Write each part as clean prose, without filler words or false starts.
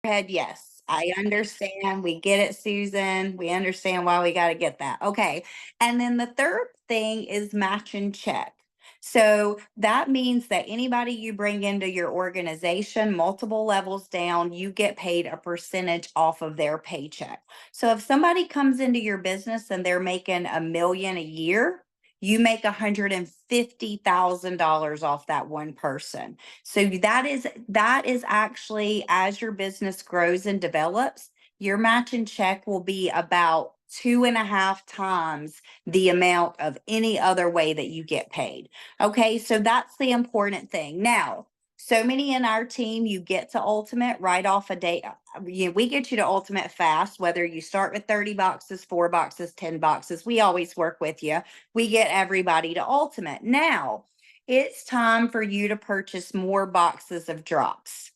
Head, yes. I understand. We get it, Susan. We understand why we got to get that. Okay. And then the third thing is match and check. So that means that anybody you bring into your organization, multiple levels down, you get paid a percentage off of their paycheck. So if somebody comes into your business and they're making 1 million a year, you make $150,000 off that one person. So that is actually, as your business grows and develops, your match and check will be about 2.5 times the amount of any other way that you get paid. Okay, so that's the important thing. Now, so many in our team, you get to Ultimate right off a day. We get you to Ultimate fast, whether you start with 30 boxes, 4 boxes, 10 boxes. We always work with you. We get everybody to Ultimate. Now, it's time for you to purchase more boxes of drops.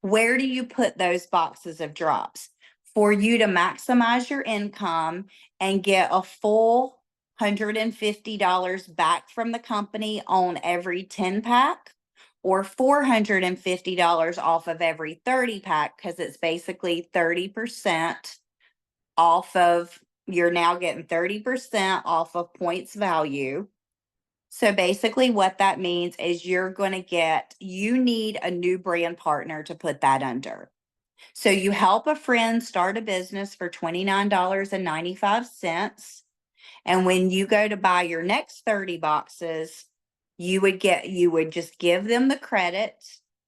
Where do you put those boxes of drops? For you to maximize your income and get a full $150 back from the company on every 10 pack, or $450 off of every 30 pack, because it's basically 30% off of, you're now getting 30% off of points value. So basically, what that means is you need a new brand partner to put that under. So you help a friend start a business for $29.95. And when you go to buy your next 30 boxes, you would just give them the credit.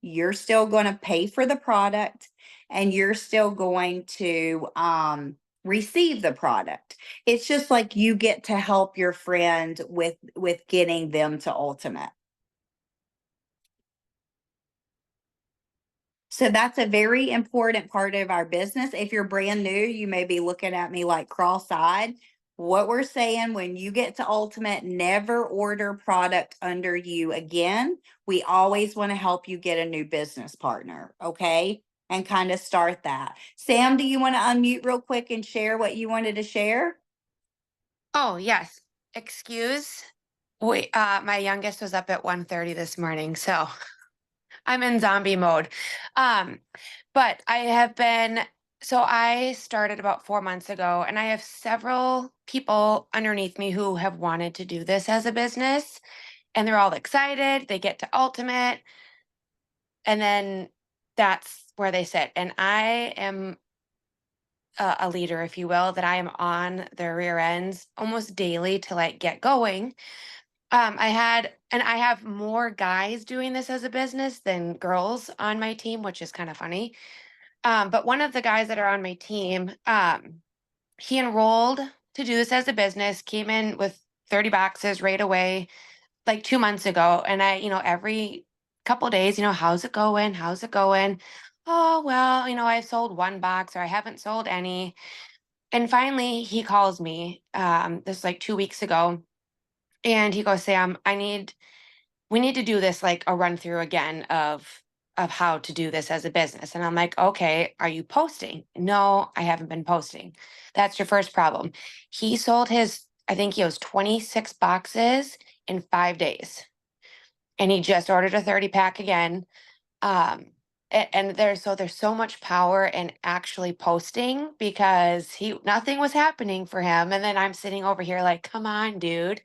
You're still going to pay for the product, and you're still going to receive the product. It's just like you get to help your friend with getting them to Ultimate. So that's a very important part of our business. If you're brand new, you may be looking at me like cross-eyed. What we're saying, when you get to Ultimate, never order product under you again. We always want to help you get a new business partner, okay? And kind of start that. Sam, do you want to unmute real quick and share what you wanted to share? Oh, yes. Excuse. Wait, my youngest was up at 1:30 this morning, so I'm in zombie mode. Um, but I started about 4 months ago, and I have several people underneath me who have wanted to do this as a business, and they're all excited. They get to Ultimate, and then that's where they sit. And I am a leader, if you will, that I am on their rear ends almost daily to like get going. I have more guys doing this as a business than girls on my team, which is kind of funny. But one of the guys that are on my team, he enrolled to do this as a business, came in with 30 boxes right away, like 2 months ago. And every couple days, how's it going? How's it going? Oh, well, I've sold one box or I haven't sold any. And finally, he calls me, this like 2 weeks ago, and he goes, Sam, we need to do this like a run through again of how to do this as a business. And I'm like, okay, are you posting? No, I haven't been posting. That's your first problem. He sold I think he was 26 boxes in 5 days. And he just ordered a 30 pack again. Um, and there's so much power in actually posting because he nothing was happening for him. And then I'm sitting over here like, come on, dude.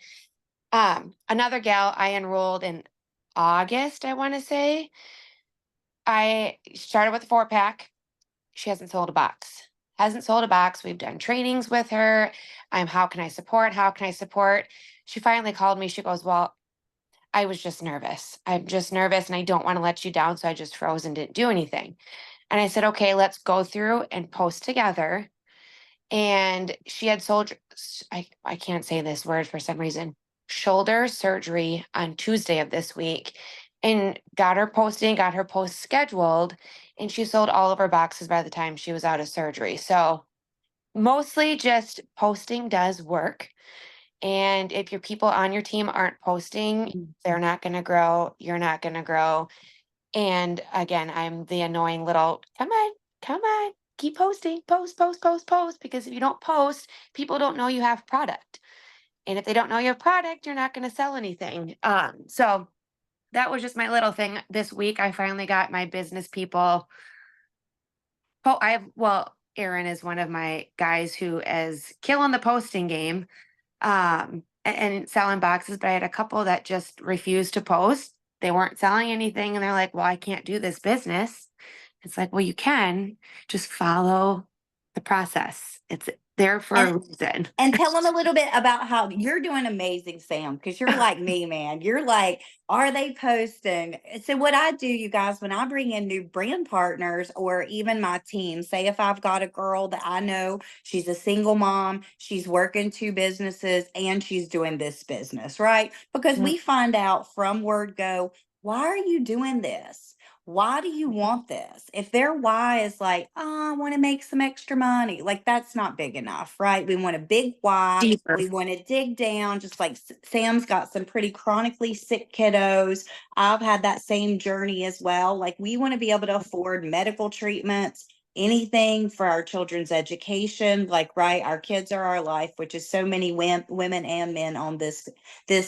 Another gal I enrolled in August, I want to say. I started with a 4 pack. She hasn't sold a box. Hasn't sold a box. We've done trainings with her. How can I support? How can I support? She finally called me. She goes, well, I was just nervous. I'm just nervous and I don't want to let you down. So I just froze and didn't do anything. And I said, okay, let's go through and post together. And she had I can't say this word for some reason, shoulder surgery on Tuesday of this week, and got her post scheduled, and she sold all of her boxes by the time she was out of surgery. So mostly just posting does work. And if your people on your team aren't posting, they're not going to grow. You're not going to grow. And again, I'm the annoying little, come on, keep posting, post, post, post, post. Because if you don't post, people don't know you have product. And if they don't know you have product, you're not going to sell anything. So that was just my little thing this week. I finally got my business people Aaron is one of my guys who is killing the posting game, and selling boxes, but I had a couple that just refused to post. They weren't selling anything and they're like, well, I can't do this business. It's like, well, you can just follow the process. It's there for And a reason. And tell them a little bit about how you're doing amazing, Sam, because you're like me, man. You're like, are they posting? So, what I do, you guys, when I bring in new brand partners or even my team, say if I've got a girl that I know she's a single mom, she's working two businesses, and she's doing this business, right? Because Mm. we find out from word go, why are you doing this? Why do you want this? If their why is like, oh, I want to make some extra money, like that's not big enough, right? We want a big why. Deeper. We want to dig down, just like Sam's got some pretty chronically sick kiddos. I've had that same journey as well. Like, we want to be able to afford medical treatments, anything for our children's education. Like, right, our kids are our life, which is so many women and men on this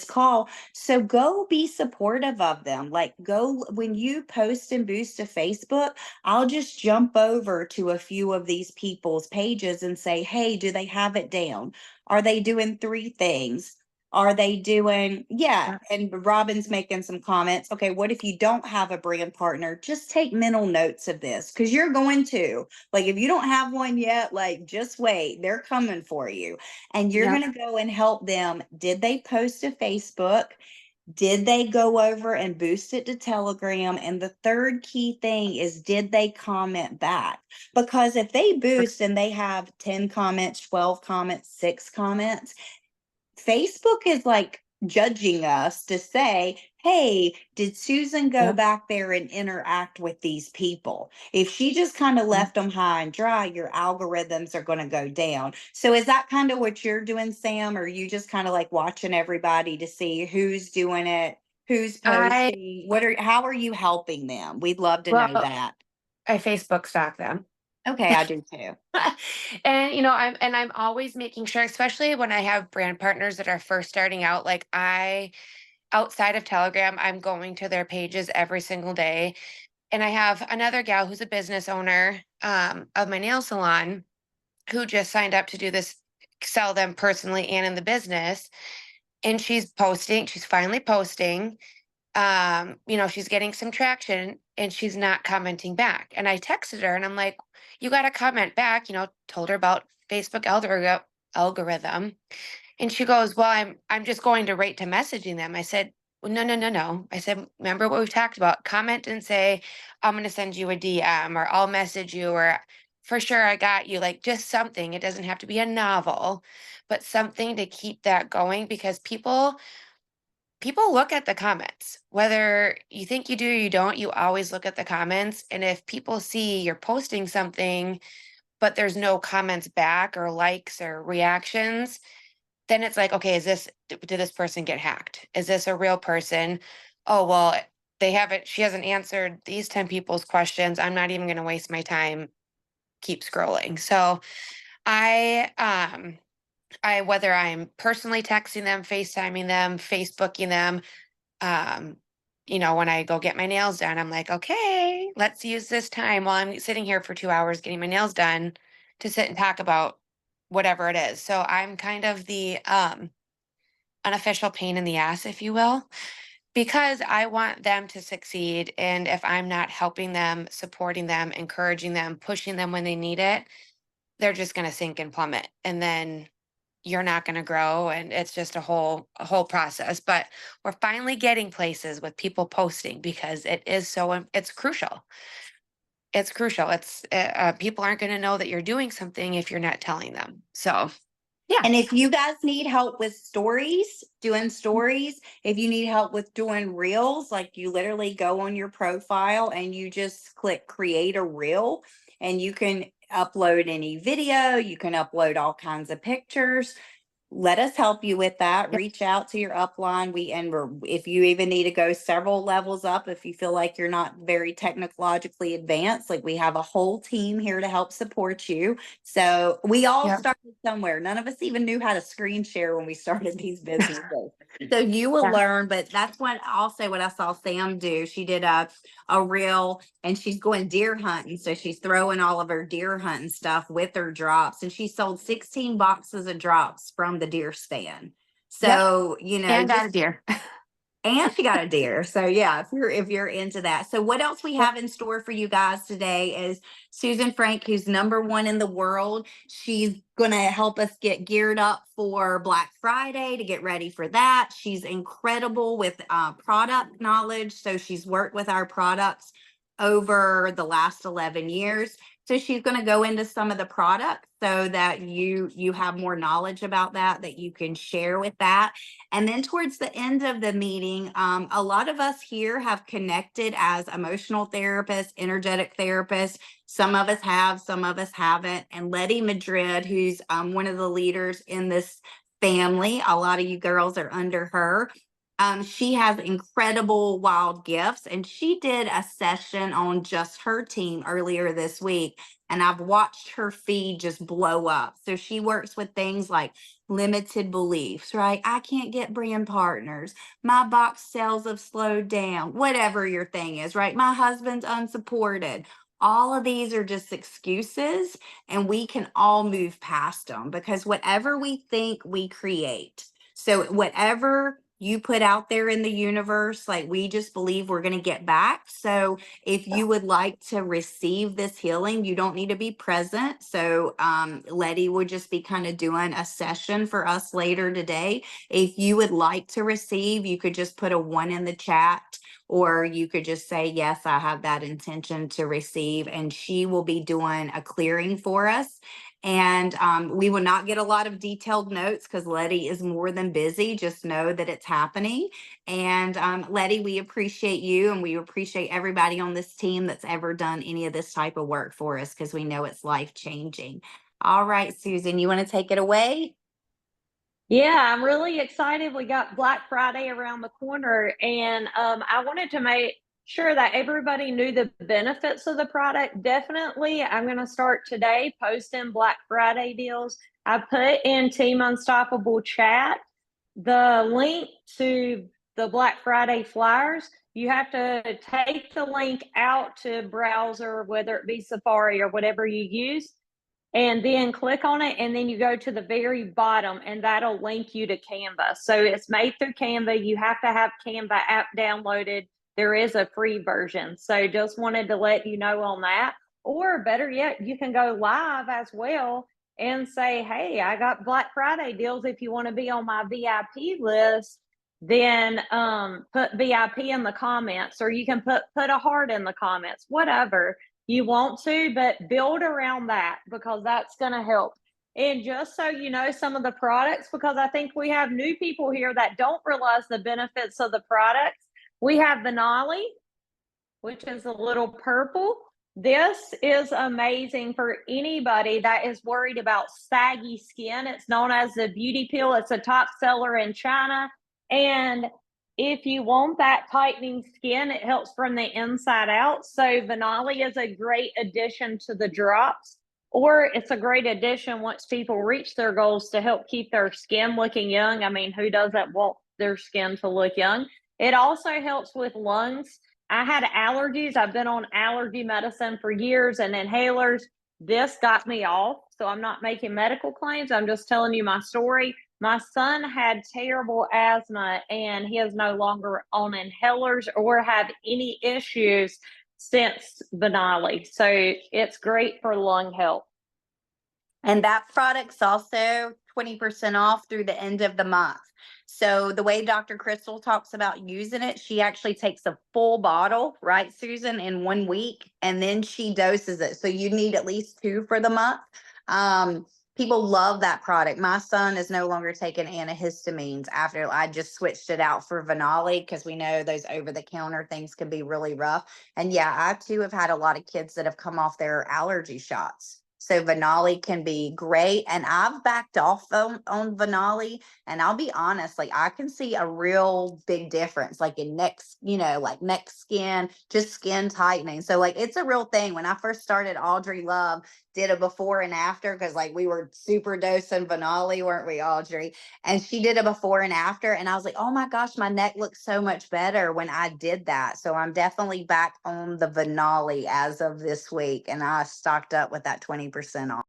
call. So go be supportive of them. Like, go when you post and boost to Facebook, I'll just jump over to a few of these people's pages and say, hey, do they have it down? Are they doing three things? Are they doing, yeah? And Robin's making some comments. Okay, what if you don't have a brand partner? Just take mental notes of this because you're going to. Like, if you don't have one yet, like, just wait. They're coming for you. And you're Yeah. going to go and help them. Did they post to Facebook? Did they go over and boost it to Telegram? And the third key thing is, did they comment back? Because if they boost and they have 10 comments, 12 comments, 6 comments, Facebook is like judging us to say, hey, did Susan go Yeah. back there and interact with these people? If she just kind of left them high and dry, your algorithms are going to go down. So, is that kind of what you're doing, Sam? Or are you just kind of like watching everybody to see who's doing it, who's I posting? How are you helping them? We'd love to know well, that. I Facebook stalk them. Okay, I do too. And I'm always making sure, especially when I have brand partners that are first starting out, like I outside of Telegram, I'm going to their pages every single day. And I have another gal who's a business owner of my nail salon who just signed up to do this, sell them personally and in the business. And she's finally posting. She's getting some traction and she's not commenting back. And I texted her and I'm like, you got to comment back, told her about Facebook algorithm. And she goes, well, I'm just going to rate to messaging them. I said, well, no, no, no, no. I said, remember what we've talked about? Comment and say, I'm going to send you a DM or I'll message you or for sure I got you. Like just something. It doesn't have to be a novel, but something to keep that going because people look at the comments. Whether you think you do or you don't, you always look at the comments. And if people see you're posting something, but there's no comments back or likes or reactions, then it's like, okay, did this person get hacked? Is this a real person? Oh, well, she hasn't answered these 10 people's questions. I'm not even going to waste my time, keep scrolling. So whether I'm personally texting them, FaceTiming them, Facebooking them, um, when I go get my nails done, I'm like, okay, let's use this time while I'm sitting here for 2 hours getting my nails done to sit and talk about whatever it is. So I'm kind of the unofficial pain in the ass, if you will, because I want them to succeed. And if I'm not helping them, supporting them, encouraging them, pushing them when they need it, they're just going to sink and plummet. And then you're not going to grow and it's just a whole process, but we're finally getting places with people posting because it's crucial. People aren't going to know that you're doing something if you're not telling them. So yeah. And if you guys need help with stories, doing stories, if you need help with doing reels, like you literally go on your profile and you just click create a reel and you can upload any video, you can upload all kinds of pictures. let us help you with that. Yep. Reach out to your upline. If you even need to go several levels up, if you feel like you're not very technologically advanced, like we have a whole team here to help support you. So we all Yep. started somewhere. None of us even knew how to screen share when we started these businesses. So you will Yeah. learn, but that's what I saw Sam do. She did a reel and she's going deer hunting. So she's throwing all of her deer hunting stuff with her drops. And she sold 16 boxes of drops from the deer stand. Yep. So, And got a just deer. and she got a deer. So yeah, if you're into that. So what else we Yep. have in store for you guys today is Susan Frank, who's #1 in the world. She's gonna help us get geared up for Black Friday to get ready for that. She's incredible with product knowledge. So she's worked with our products over the last 11 years. So she's going to go into some of the products so that you have more knowledge about that you can share with that. And then towards the end of the meeting, a lot of us here have connected as emotional therapists, energetic therapists. Some of us have, some of us haven't. And Letty Madrid, who's one of the leaders in this family, a lot of you girls are under her. She has incredible wild gifts, and she did a session on just her team earlier this week. And I've watched her feed just blow up. So she works with things like limited beliefs, right? I can't get brand partners. My box sales have slowed down, whatever your thing is, right? My husband's unsupported. All of these are just excuses, and we can all move past them because whatever we think, we create. So, whatever you put out there in the universe, like we just believe we're going to get back. So, if you would like to receive this healing, you don't need to be present. So, Letty would just be kind of doing a session for us later today. If you would like to receive, you could just put a 1 in the chat, or you could just say, yes, I have that intention to receive. And she will be doing a clearing for us. And we will not get a lot of detailed notes because Letty is more than busy. Just know that it's happening. And Letty, we appreciate you, and we appreciate everybody on this team that's ever done any of this type of work for us because we know it's life changing. All right, Susan, you want to take it away? Yeah, I'm really excited. We got Black Friday around the corner, and I wanted to make sure that everybody knew the benefits of the product. Definitely, I'm going to start today posting Black Friday deals. I put in Team Unstoppable chat the link to the Black Friday flyers. You have to take the link out to browser, whether it be Safari or whatever you use, and then click on it, and then you go to the very bottom and that'll link you to Canva. So it's made through Canva. You have to have Canva app downloaded. There is a free version. So just wanted to let you know on that. Or better yet, you can go live as well and say, hey, I got Black Friday deals. If you want to be on my VIP list, then put VIP in the comments, or you can put a heart in the comments, whatever you want to, but build around that because that's going to help. And just so you know, some of the products, because I think we have new people here that don't realize the benefits of the products. We have Venali, which is a little purple. This is amazing for anybody that is worried about saggy skin. It's known as the beauty peel. It's a top seller in China. And if you want that tightening skin, it helps from the inside out. So Venali is a great addition to the drops, or it's a great addition once people reach their goals to help keep their skin looking young. I mean, who doesn't want their skin to look young? It also helps with lungs. I had allergies. I've been on allergy medicine for years and inhalers. This got me off. So I'm not making medical claims. I'm just telling you my story. My son had terrible asthma and he is no longer on inhalers or have any issues since Benali. So it's great for lung health. And that product's also 20% off through the end of the month. So the way Dr. Crystal talks about using it, she actually takes a full bottle, right, Susan, in 1 week, and then she doses it. So you need at least 2 for the month. People love that product. My son is no longer taking antihistamines after I just switched it out for Venali because we know those over-the-counter things can be really rough. And yeah, I too have had a lot of kids that have come off their allergy shots. So Venali can be great. And I've backed off on Venali. And I'll be honest, like I can see a real big difference, like in neck, like neck skin, just skin tightening. So like it's a real thing. When I first started, Audrey Love did a before and after because like we were super dosing Venali, weren't we, Audrey? And she did a before and after. And I was like, oh my gosh, my neck looks so much better when I did that. So I'm definitely back on the Venali as of this week. And I stocked up with that 20% off.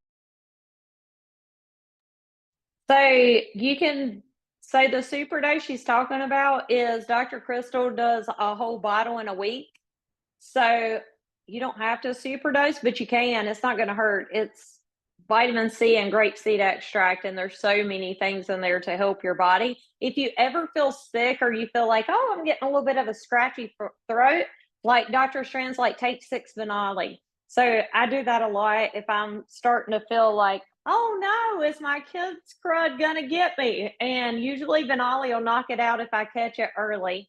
So you can say the super dose she's talking about is Dr. Crystal does a whole bottle in a week. So you don't have to super dose, but you can. It's not going to hurt. It's vitamin C and grapeseed extract, and there's so many things in there to help your body. If you ever feel sick or you feel like, oh, I'm getting a little bit of a scratchy throat, like Dr. Strand's like, take 6 Venali. So I do that a lot if I'm starting to feel like, oh no, is my kid's crud gonna get me? And usually Venali will knock it out if I catch it early.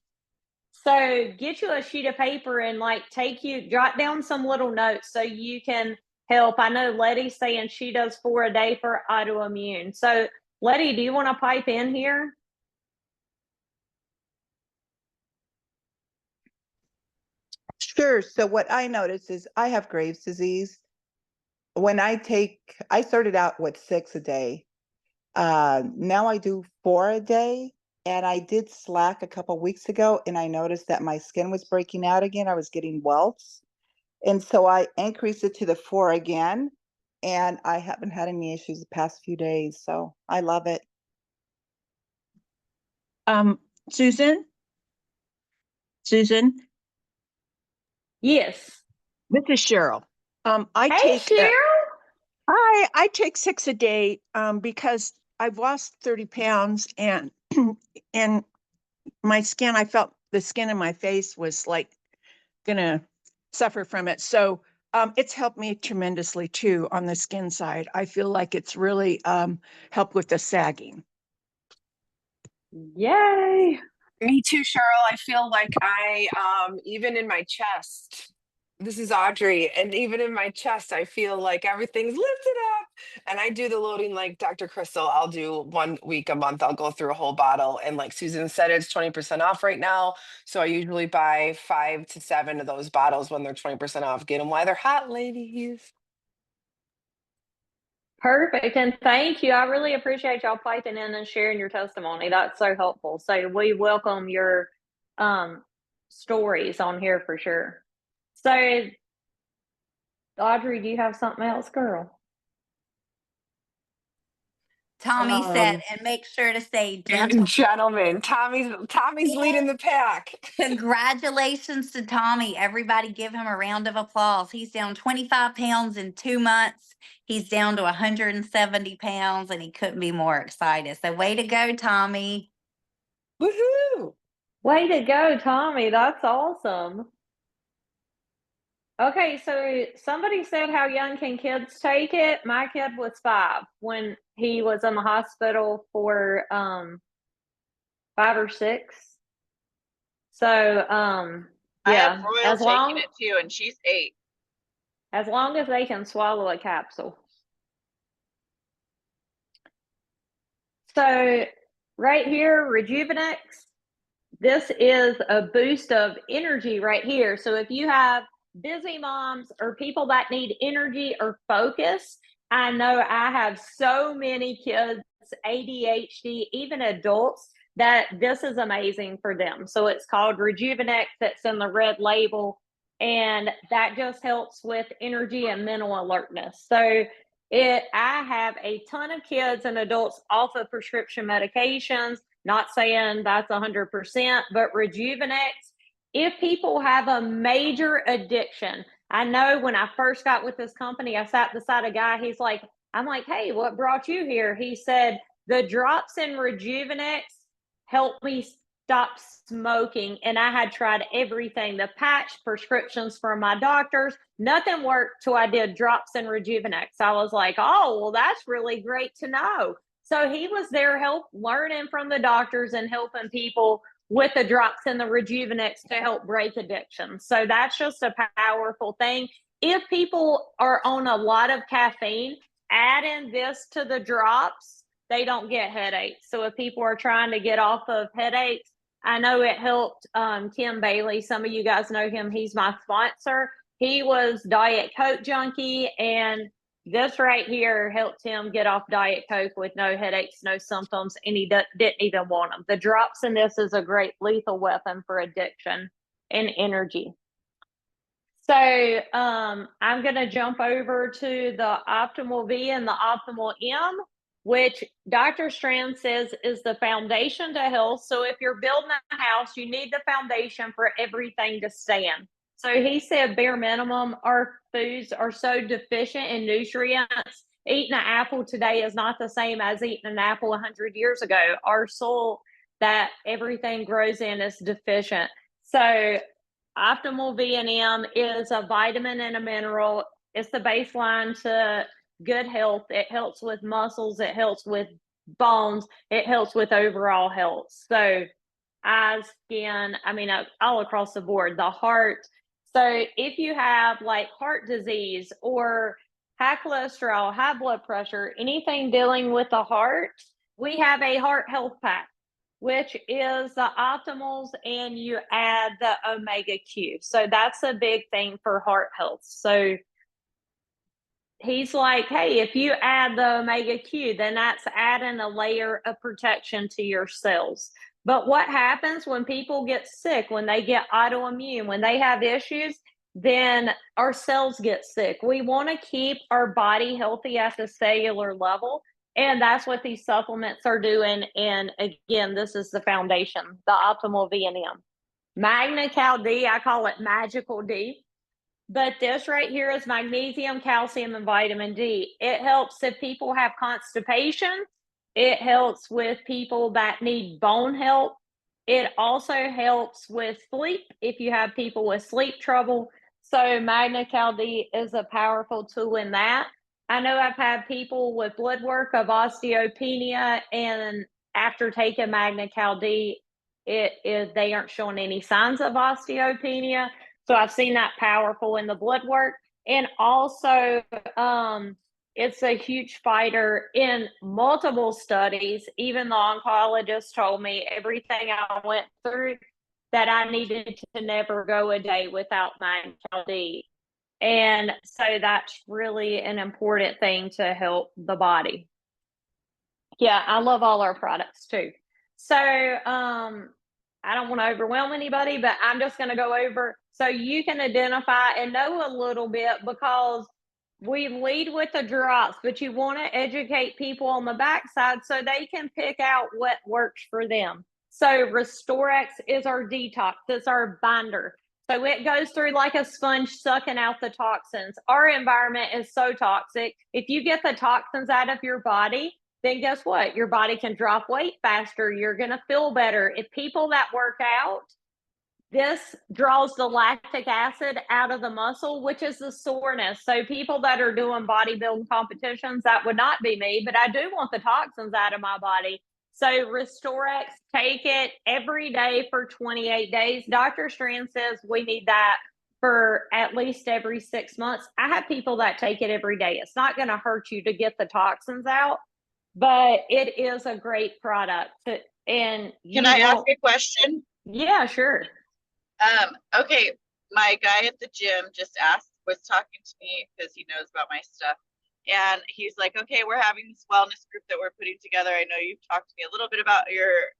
So get you a sheet of paper and like jot down some little notes so you can help. I know Letty's saying she does 4 a day for autoimmune. So Letty, do you want to pipe in here? Sure. So what I notice is I have Graves' disease. When I started out with 6 a day. Now I do 4 a day. And I did slack a couple weeks ago and I noticed that my skin was breaking out again. I was getting welts. And so I increased it to the 4 again. And I haven't had any issues the past few days. So I love it. Susan? Susan, Yes. this is Cheryl. Hey, Cheryl. I take 6 a day because I've lost 30 pounds and and my skin, I felt the skin in my face was like gonna suffer from it. So it's helped me tremendously too on the skin side. I feel like it's really helped with the sagging. Yay. Me too, Cheryl. I feel like even in my chest, this is Audrey, and even in my chest, I feel like everything's lifted up. And I do the loading like Dr. Crystal. I'll do 1 week a month. I'll go through a whole bottle. And like Susan said, it's 20% off right now. So I usually buy 5 to 7 of those bottles when they're 20% off. Get them while they're hot, ladies. Perfect. And thank you. I really appreciate y'all piping in and sharing your testimony. That's so helpful. So we welcome your stories on here for sure. So Audrey, do you have something else, girl? Tommy said, and make sure to say Gentlemen, Tommy's leading the pack. congratulations to Tommy. Everybody give him a round of applause. He's down 25 pounds in 2 months. He's down to 170 pounds and he couldn't be more excited. So way to go, Tommy. Woohoo! Way to go, Tommy. That's awesome. Okay, so somebody said, how young can kids take it? My kid was 5 when he was in the hospital for 5 or 6. So I yeah, have Royal taking it too, and she's 8. As long as they can swallow a capsule. So right here, Rejuvenex, this is a boost of energy right here. So if you have busy moms or people that need energy or focus, I know I have so many kids, ADHD, even adults, that this is amazing for them. So it's called Rejuvenex. That's in the red label. And that just helps with energy and mental alertness. So I have a ton of kids and adults off of prescription medications. Not saying that's 100%, but Rejuvenex, if people have a major addiction, I know when I first got with this company, I sat beside a guy, I'm like, hey, what brought you here? He said, the drops in Rejuvenex helped me stop smoking. And I had tried everything, the patch, prescriptions from my doctors, nothing worked till I did drops in Rejuvenex. I was like, oh, well, that's really great to know. So he was there learning from the doctors and helping people with the drops in the Rejuvenex to help break addiction. So that's just a powerful thing. if people are on a lot of caffeine, adding this to the drops, they don't get headaches. So if people are trying to get off of headaches, I know it helped Tim Bailey. Some of you guys know him. He's my sponsor. He was Diet Coke junkie, and this right here helped him get off Diet Coke with no headaches, no symptoms, and he didn't even want them. The drops in this is a great lethal weapon for addiction and energy. So I'm going to jump over to the Optimal V and the Optimal M, which Dr. Strand says is the foundation to health. So if you're building a house, you need the foundation for everything to stand. So he said bare minimum, our foods are so deficient in nutrients. Eating an apple today is not the same as eating an apple 100 years ago. Our soil that everything grows in is deficient. So Optimal V&M is a vitamin and a mineral. It's the baseline to good health. It helps with muscles. It helps with bones. It helps with overall health. So eyes, skin, I mean, all across the board, the heart. So if you have like heart disease or high cholesterol, high blood pressure, anything dealing with the heart, we have a heart health pack, which is the Optimals, and you add the Omega Q. So that's a big thing for heart health. So he's like, hey, if you add the Omega Q, then that's adding a layer of protection to your cells. But what happens when people get sick, when they get autoimmune, when they have issues, then our cells get sick. We want to keep our body healthy at the cellular level. And that's what these supplements are doing. And again, this is the foundation, the Optimal V&M. Magna Cal D, I call it Magical D. But this right here is magnesium, calcium, and vitamin D. It helps if people have constipation. It helps with people that need bone health. It also helps with sleep if you have people with sleep trouble. So Magna Cal D is a powerful tool in that. I know I've had people with blood work of osteopenia, and after taking Magna Cal D, they aren't showing any signs of osteopenia. So I've seen that powerful in the blood work. And also, it's a huge fighter in multiple studies. Even the oncologist told me everything I went through that I needed to never go a day without Magna Cal D. And so that's really an important thing to help the body. Yeah, I love all our products too. So I don't want to overwhelm anybody, but I'm just going to go over so you can identify and know a little bit, because we lead with the drops, but you want to educate people on the backside so they can pick out what works for them. So Restorex is our detox. It's our binder. So it goes through like a sponge, sucking out the toxins. Our environment is so toxic. If you get the toxins out of your body, then guess what? Your body can drop weight faster. You're going to feel better. If people that work out, this draws the lactic acid out of the muscle, which is the soreness. So people that are doing bodybuilding competitions, that would not be me, but I do want the toxins out of my body. So Restorex, take it every day for 28 days. Dr. Strand says we need that for at least every 6 months. I have people that take it every day. It's not going to hurt you to get the toxins out, but it is a great product. And Can I ask a question? Yeah, sure. Okay, my guy at the gym was talking to me because he knows about my stuff. And he's like, okay, we're having this wellness group that we're putting together. I know you've talked to me a little bit about your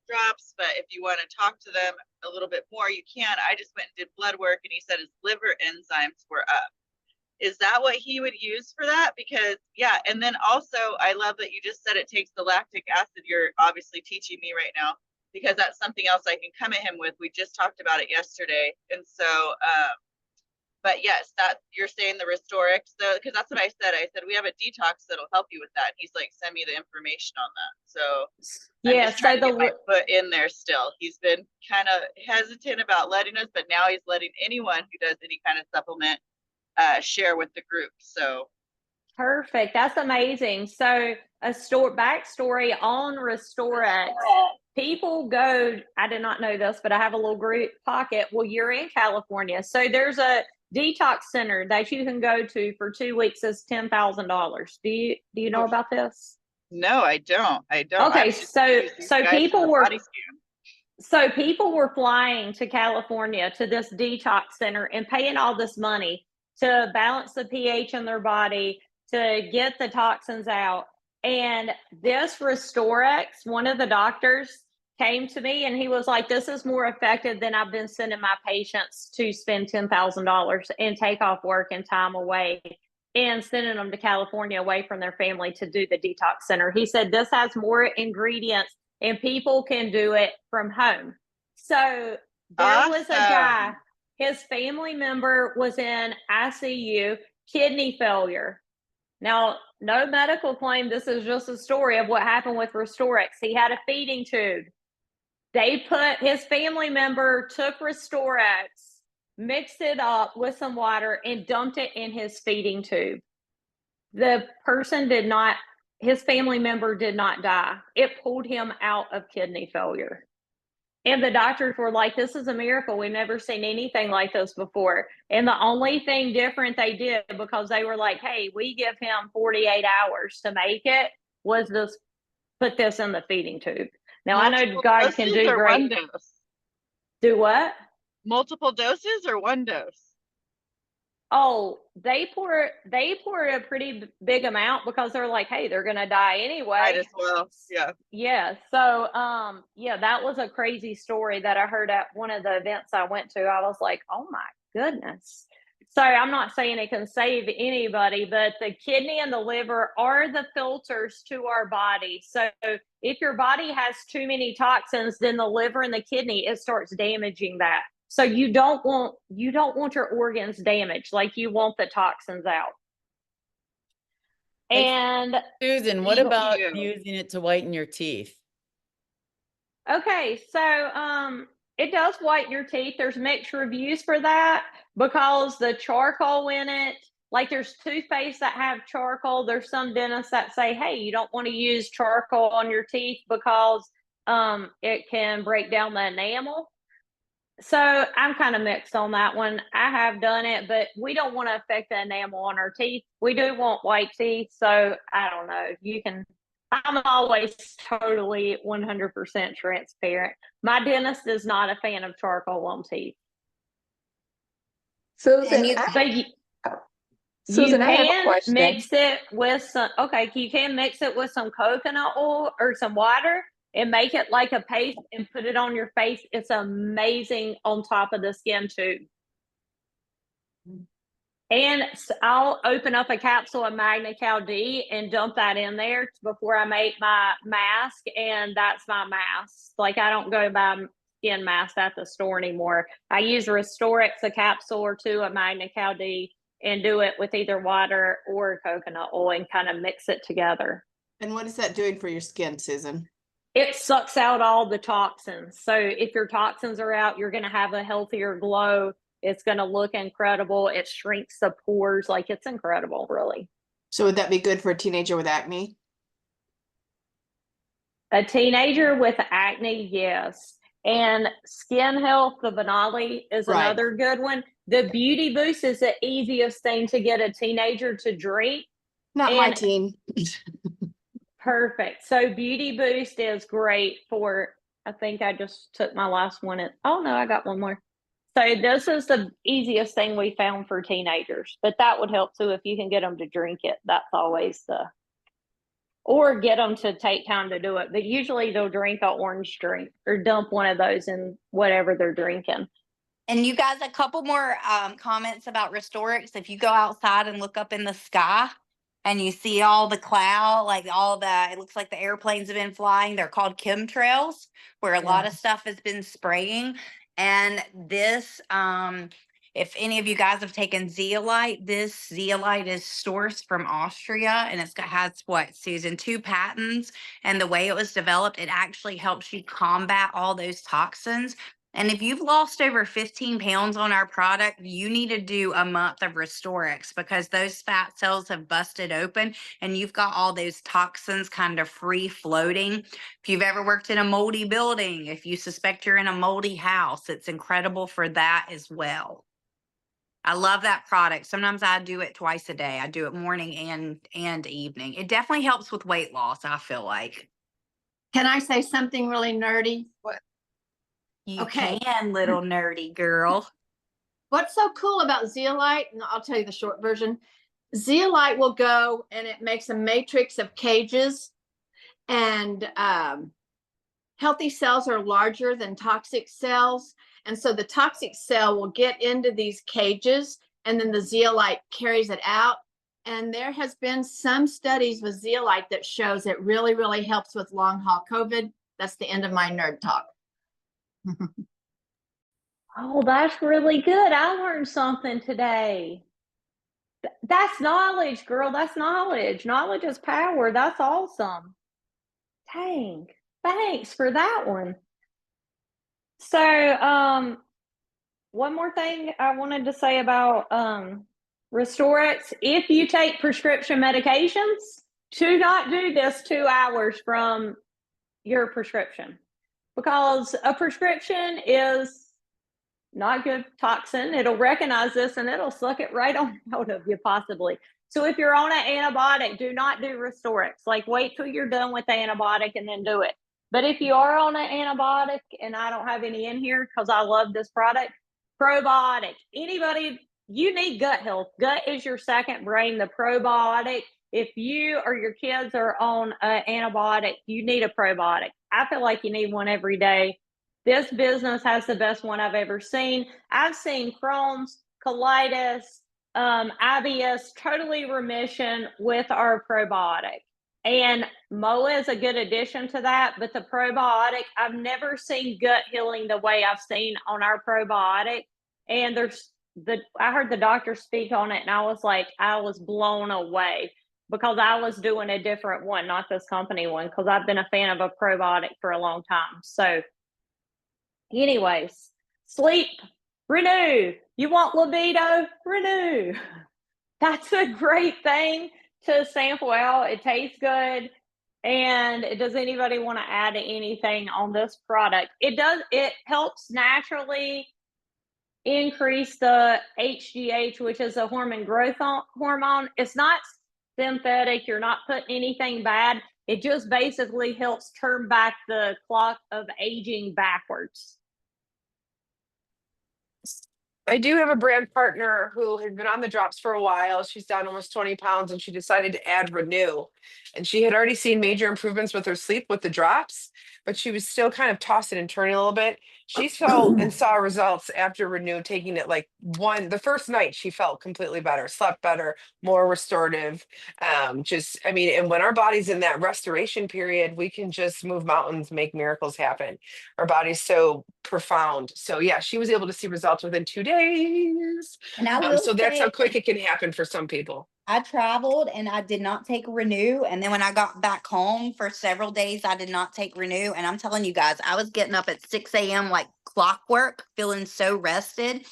drops, but if you want to talk to them a little bit more, you can. I just went and did blood work, and he said his liver enzymes were up. Is that what he would use for that? Because, yeah, and then also, I love that you just said it takes the lactic acid. You're obviously teaching me right now, because that's something else I can come at him with. We just talked about it yesterday. And so, but yes, that you're saying the Restorex, because that's what I said. I said, we have a detox that'll help you with that. And he's like, send me the information on that. So yeah, I'm just trying to get my foot in there still. He's been kind of hesitant about letting us, but now he's letting anyone who does any kind of supplement share with the group. So perfect. That's amazing. So a backstory on Restorex. People go, I did not know this, but I have a little group pocket. Well, you're in California. So there's a detox center that you can go to for 2 weeks is $10,000. Do you know Oh, about this? no, I don't. I don't. Okay, I'm just confused. These so guys for people the were body scan. so people were flying to California to this detox center and paying all this money to balance the pH in their body, to get the toxins out. And this Restorex, one of the doctors came to me and he was like, this is more effective than I've been sending my patients to spend $10,000 and take off work and time away and sending them to California away from their family to do the detox center. He said, this has more ingredients and people can do it from home. So there was a guy, Awesome. his family member was in ICU, kidney failure. Now, no medical claim. This is just a story of what happened with Restorex. He had a feeding tube. His family member took Restorex, mixed it up with some water, and dumped it in his feeding tube. The person his family member did not die. It pulled him out of kidney failure. And the doctors were like, this is a miracle. We've never seen anything like this before. And the only thing different they did, because they were like, hey, we give him 48 hours to make it, was put this in the feeding tube. Now, I know Multiple God can doses do or one great. dose? Do what? Multiple doses or one dose? Oh, they pour a pretty big amount because they're like, hey, they're gonna die anyway. Might as well. Yeah. Yeah. So yeah, that was a crazy story that I heard at one of the events I went to. I was like, oh my goodness. So I'm not saying it can save anybody, but the kidney and the liver are the filters to our body. So if your body has too many toxins, then the liver and the kidney, it starts damaging that. So you don't want your organs damaged, like you want the toxins out. Hey, And Susan, what Thank about you. using it to whiten your teeth? okay, so it does whiten your teeth. There's mixed reviews for that because the charcoal in it, like there's toothpaste that have charcoal. There's some dentists that say, hey, you don't want to use charcoal on your teeth because it can break down the enamel. So I'm kind of mixed on that one. I have done it, but we don't want to affect the enamel on our teeth. We do want white teeth. So I don't know. I'm always totally 100% transparent. My dentist is not a fan of charcoal on teeth. Susan, But you Susan, I have a can question. mix it with you can mix it with some coconut oil or some water and make it like a paste and put it on your face. It's amazing on top of the skin too. And I'll open up a capsule of Magna Cal D and dump that in there before I make my mask. And that's my mask. Like I don't go buy skin mask at the store anymore. I use Restorex, a capsule or two of Magna Cal D, and do it with either water or coconut oil and kind of mix it together. And what is that doing for your skin, Susan? It sucks out all the toxins. So if your toxins are out, you're going to have a healthier glow. It's going to look incredible. It shrinks the pores. Like it's incredible, really. So would that be good for a teenager with acne? A teenager with acne, yes. And Skin Health, the Banali is Right. another good one. The Beauty Boost is the easiest thing to get a teenager to drink. Not my And- teen. Perfect. So Beauty Boost is great for, I think I just took my last one. Oh no, I got one more. So this is the easiest thing we found for teenagers, but that would help too if you can get them to drink it. That's always or get them to take time to do it. But usually they'll drink an orange drink or dump one of those in whatever they're drinking. And you guys, a couple more comments about Restorex. If you go outside and look up in the sky and you see all the cloud, like it looks like the airplanes have been flying. They're called chemtrails, where a lot of stuff has been spraying. And this, if any of you guys have taken zeolite, this zeolite is sourced from Austria, and has what, Susan, 2 patents. And the way it was developed, it actually helps you combat all those toxins. And if you've lost over 15 pounds on our product, you need to do a month of Restorex because those fat cells have busted open and you've got all those toxins kind of free floating. If you've ever worked in a moldy building, if you suspect you're in a moldy house, it's incredible for that as well. I love that product. Sometimes I do it twice a day. I do it morning and evening. It definitely helps with weight loss, I feel like. Can I say something really nerdy? You Okay. can, little nerdy girl. What's so cool about zeolite, and I'll tell you the short version, zeolite will go and it makes a matrix of cages, and healthy cells are larger than toxic cells. And so the toxic cell will get into these cages, and then the zeolite carries it out. And there has been some studies with zeolite that shows it really, really helps with long haul COVID. That's the end of my nerd talk. Oh, that's really good. I learned something today. That's knowledge, girl. That's knowledge. Knowledge is power. That's awesome. Dang. Thanks for that one. So, one more thing I wanted to say about Restorex. If you take prescription medications, do not do this 2 hours from your prescription, because a prescription is not good toxin. It'll recognize this and it'll suck it right on out of you possibly. So if you're on an antibiotic, do not do Restorex. Like, wait till you're done with the antibiotic and then do it. But if you are on an antibiotic, and I don't have any in here because I love this product, probiotic. Anybody, you need gut health. Gut is your second brain. The probiotic, if you or your kids are on an antibiotic, you need a probiotic. I feel like you need one every day. This business has the best one I've ever seen. I've seen Crohn's, colitis, IBS, totally remission with our probiotic. And MOA is a good addition to that, but the probiotic, I've never seen gut healing the way I've seen on our probiotic. And I heard the doctor speak on it, and I was blown away, because I was doing a different one, not this company one, because I've been a fan of a probiotic for a long time. So anyways, sleep, renew. You want libido? Renew. That's a great thing to sample out. It tastes good. And does anybody want to add anything on this product? It helps naturally increase the HGH, which is a hormone growth hormone. It's not synthetic. You're not putting anything bad. It just basically helps turn back the clock of aging backwards. I do have a brand partner who has been on the drops for a while. She's down almost 20 pounds, and she decided to add Renew. And she had already seen major improvements with her sleep with the drops, but she was still kind of tossing and turning a little bit. She felt and saw results after Renew, taking it like the first night she felt completely better, slept better, more restorative. And when our body's in that restoration period, we can just move mountains, make miracles happen. Our body's so profound. So yeah, she was able to see results within 2 days. And I will So that's how say, quick it can happen for some people. I traveled and I did not take Renew. And then when I got back home for several days, I did not take Renew. And I'm telling you guys, I was getting up at 6 a.m. like clockwork, feeling so rested.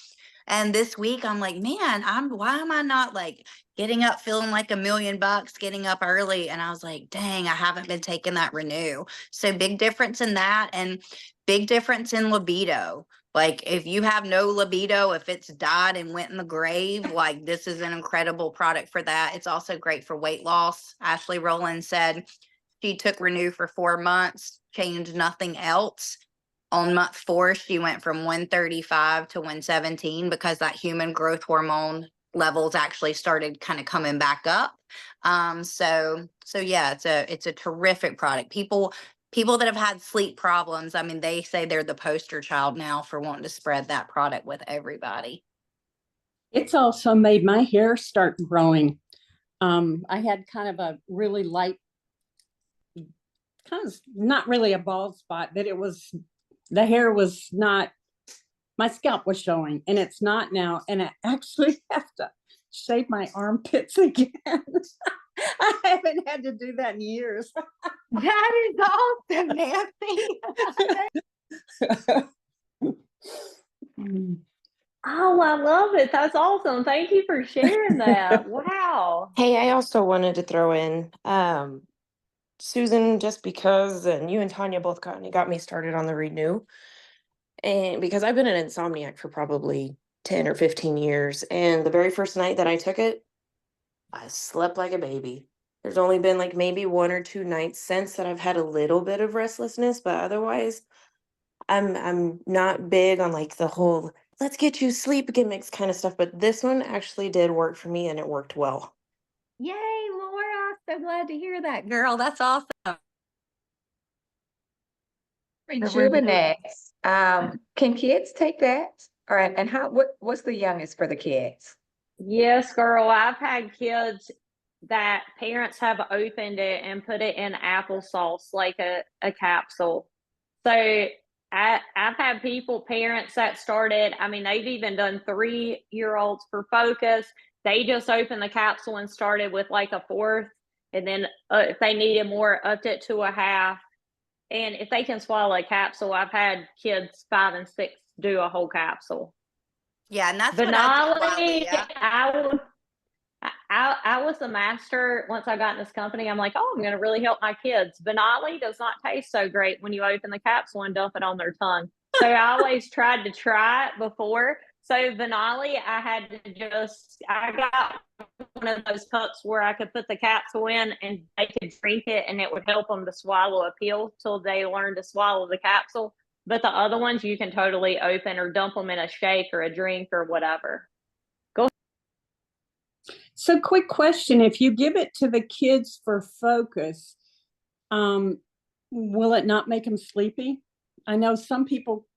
And this week I'm like, man, why am I not like getting up feeling like $1,000,000, getting up early? And I was like, dang, I haven't been taking that Renew. So big difference in that, and big difference in libido. Like, if you have no libido, if it's died and went in the grave, like, this is an incredible product for that. It's also great for weight loss. Ashley Rowland said she took Renew for 4 months, changed nothing else. On month 4, she went from 135 to 117 because that human growth hormone levels actually started kind of coming back up. So yeah, it's a terrific product. People that have had sleep problems, I mean, they say they're the poster child now for wanting to spread that product with everybody. It's also made my hair start growing. I had kind of a really light, kind of not really a bald spot, but the hair was not, my scalp was showing, and it's not now. And I actually have to shave my armpits again. I haven't had to do that in years. That is awesome, Nancy. Oh, I love it. That's awesome. Thank you for sharing that. Wow. Hey, I also wanted to throw in Susan, just because, and you and Tanya both got me started on the Renew. And because I've been an insomniac for probably 10 or 15 years. And the very first night that I took it, I slept like a baby. There's only been like maybe 1 or 2 nights since that I've had a little bit of restlessness, but otherwise I'm not big on like the whole let's get you sleep gimmicks kind of stuff, but this one actually did work for me and it worked well. Yay, Laura. So glad to hear that, girl. That's awesome. Rejuvenate. Can kids take that? All right, and what's the youngest for the kids? Yes, girl. I've had kids that parents have opened it and put it in applesauce like a capsule. So I've had parents that started, I mean, they've even done 3-year-olds for Focus. They just opened the capsule and started with like a fourth. And then if they needed more, upped it to a half. And if they can swallow a capsule, I've had kids 5 and 6 do a whole capsule. Yeah, and that's what I do, Wiley, Benali, yeah. I was the master once I got in this company. I'm like, oh, I'm going to really help my kids. Benali does not taste so great when you open the capsule and dump it on their tongue. So I always tried to try it before. So Benali, I got one of those cups where I could put the capsule in and they could drink it and it would help them to swallow a pill till they learn to swallow the capsule. But the other ones you can totally open or dump them in a shake or a drink or whatever. So quick question, if you give it to the kids for Focus, will it not make them sleepy? I know some people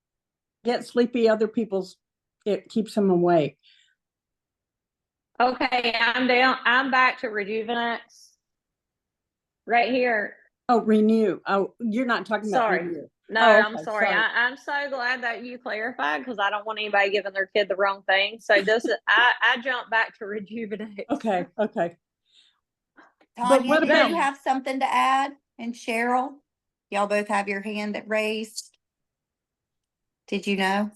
get sleepy, other people's, it keeps them awake. Okay, I'm back to Rejuvenate right here. Oh, Renew. Oh, you're not talking about Sorry. Renew. No, Oh, I'm okay, sorry. I'm so glad that you clarified because I don't want anybody giving their kid the wrong thing. So this is I jumped back to Rejuvenate. Okay. Tanya, what do about- you have something to add? And Cheryl, y'all both have your hand raised. Did you know?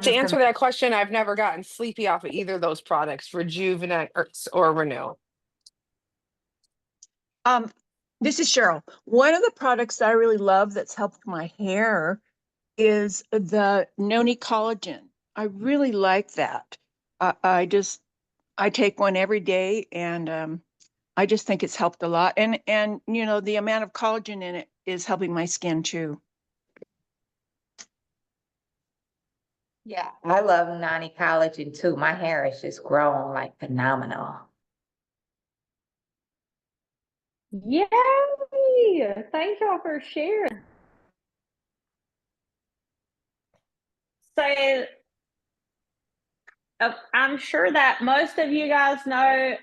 To answer that question, I've never gotten sleepy off of either of those products, Rejuvenate or Renew. This is Cheryl. One of the products that I really love that's helped my hair is the Noni Collagen. I really like that. I take one every day and I just think it's helped a lot. And you know, the amount of collagen in it is helping my skin too. Yeah, I love Noni Collagen too. My hair is just grown like phenomenal. Yay! Thank y'all for sharing. So I'm sure that most of you guys know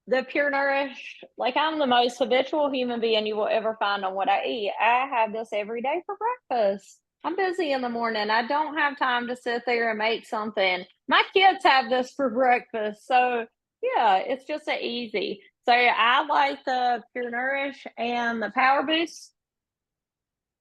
the Pure Nourish. Like, I'm the most habitual human being you will ever find on what I eat. I have this every day for breakfast. I'm busy in the morning. I don't have time to sit there and make something. My kids have this for breakfast. So yeah, it's just easy. So I like the Pure Nourish and the Power Boost.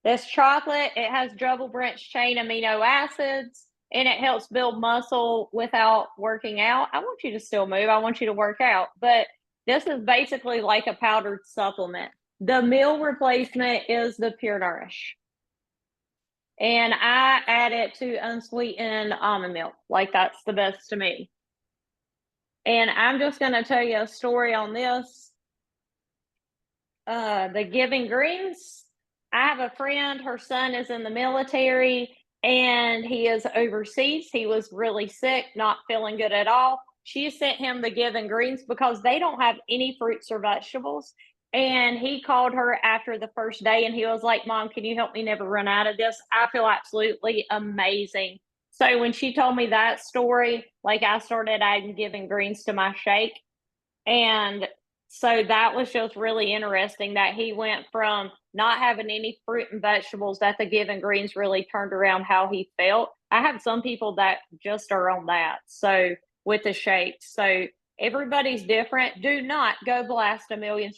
This chocolate, it has double branched chain amino acids and it helps build muscle without working out. I want you to still move. I want you to work out. But this is basically like a powdered supplement. The meal replacement is the Pure Nourish. And I add it to unsweetened almond milk. Like, that's the best to me. And I'm just going to tell you a story on this. The Giving Greens. I have a friend, her son is in the military and he is overseas. He was really sick, not feeling good at all. She sent him the Giving Greens because they don't have any fruits or vegetables. And he called her after the first day and he was like, Mom, can you help me never run out of this? I feel absolutely amazing. So when she told me that story, like, I started adding Giving Greens to my shake. And so that was just really interesting that he went from not having any fruit and vegetables, that the Giving Greens really turned around how he felt. I have some people that just are on that. So with the shakes, so everybody's different. Do not go blast a million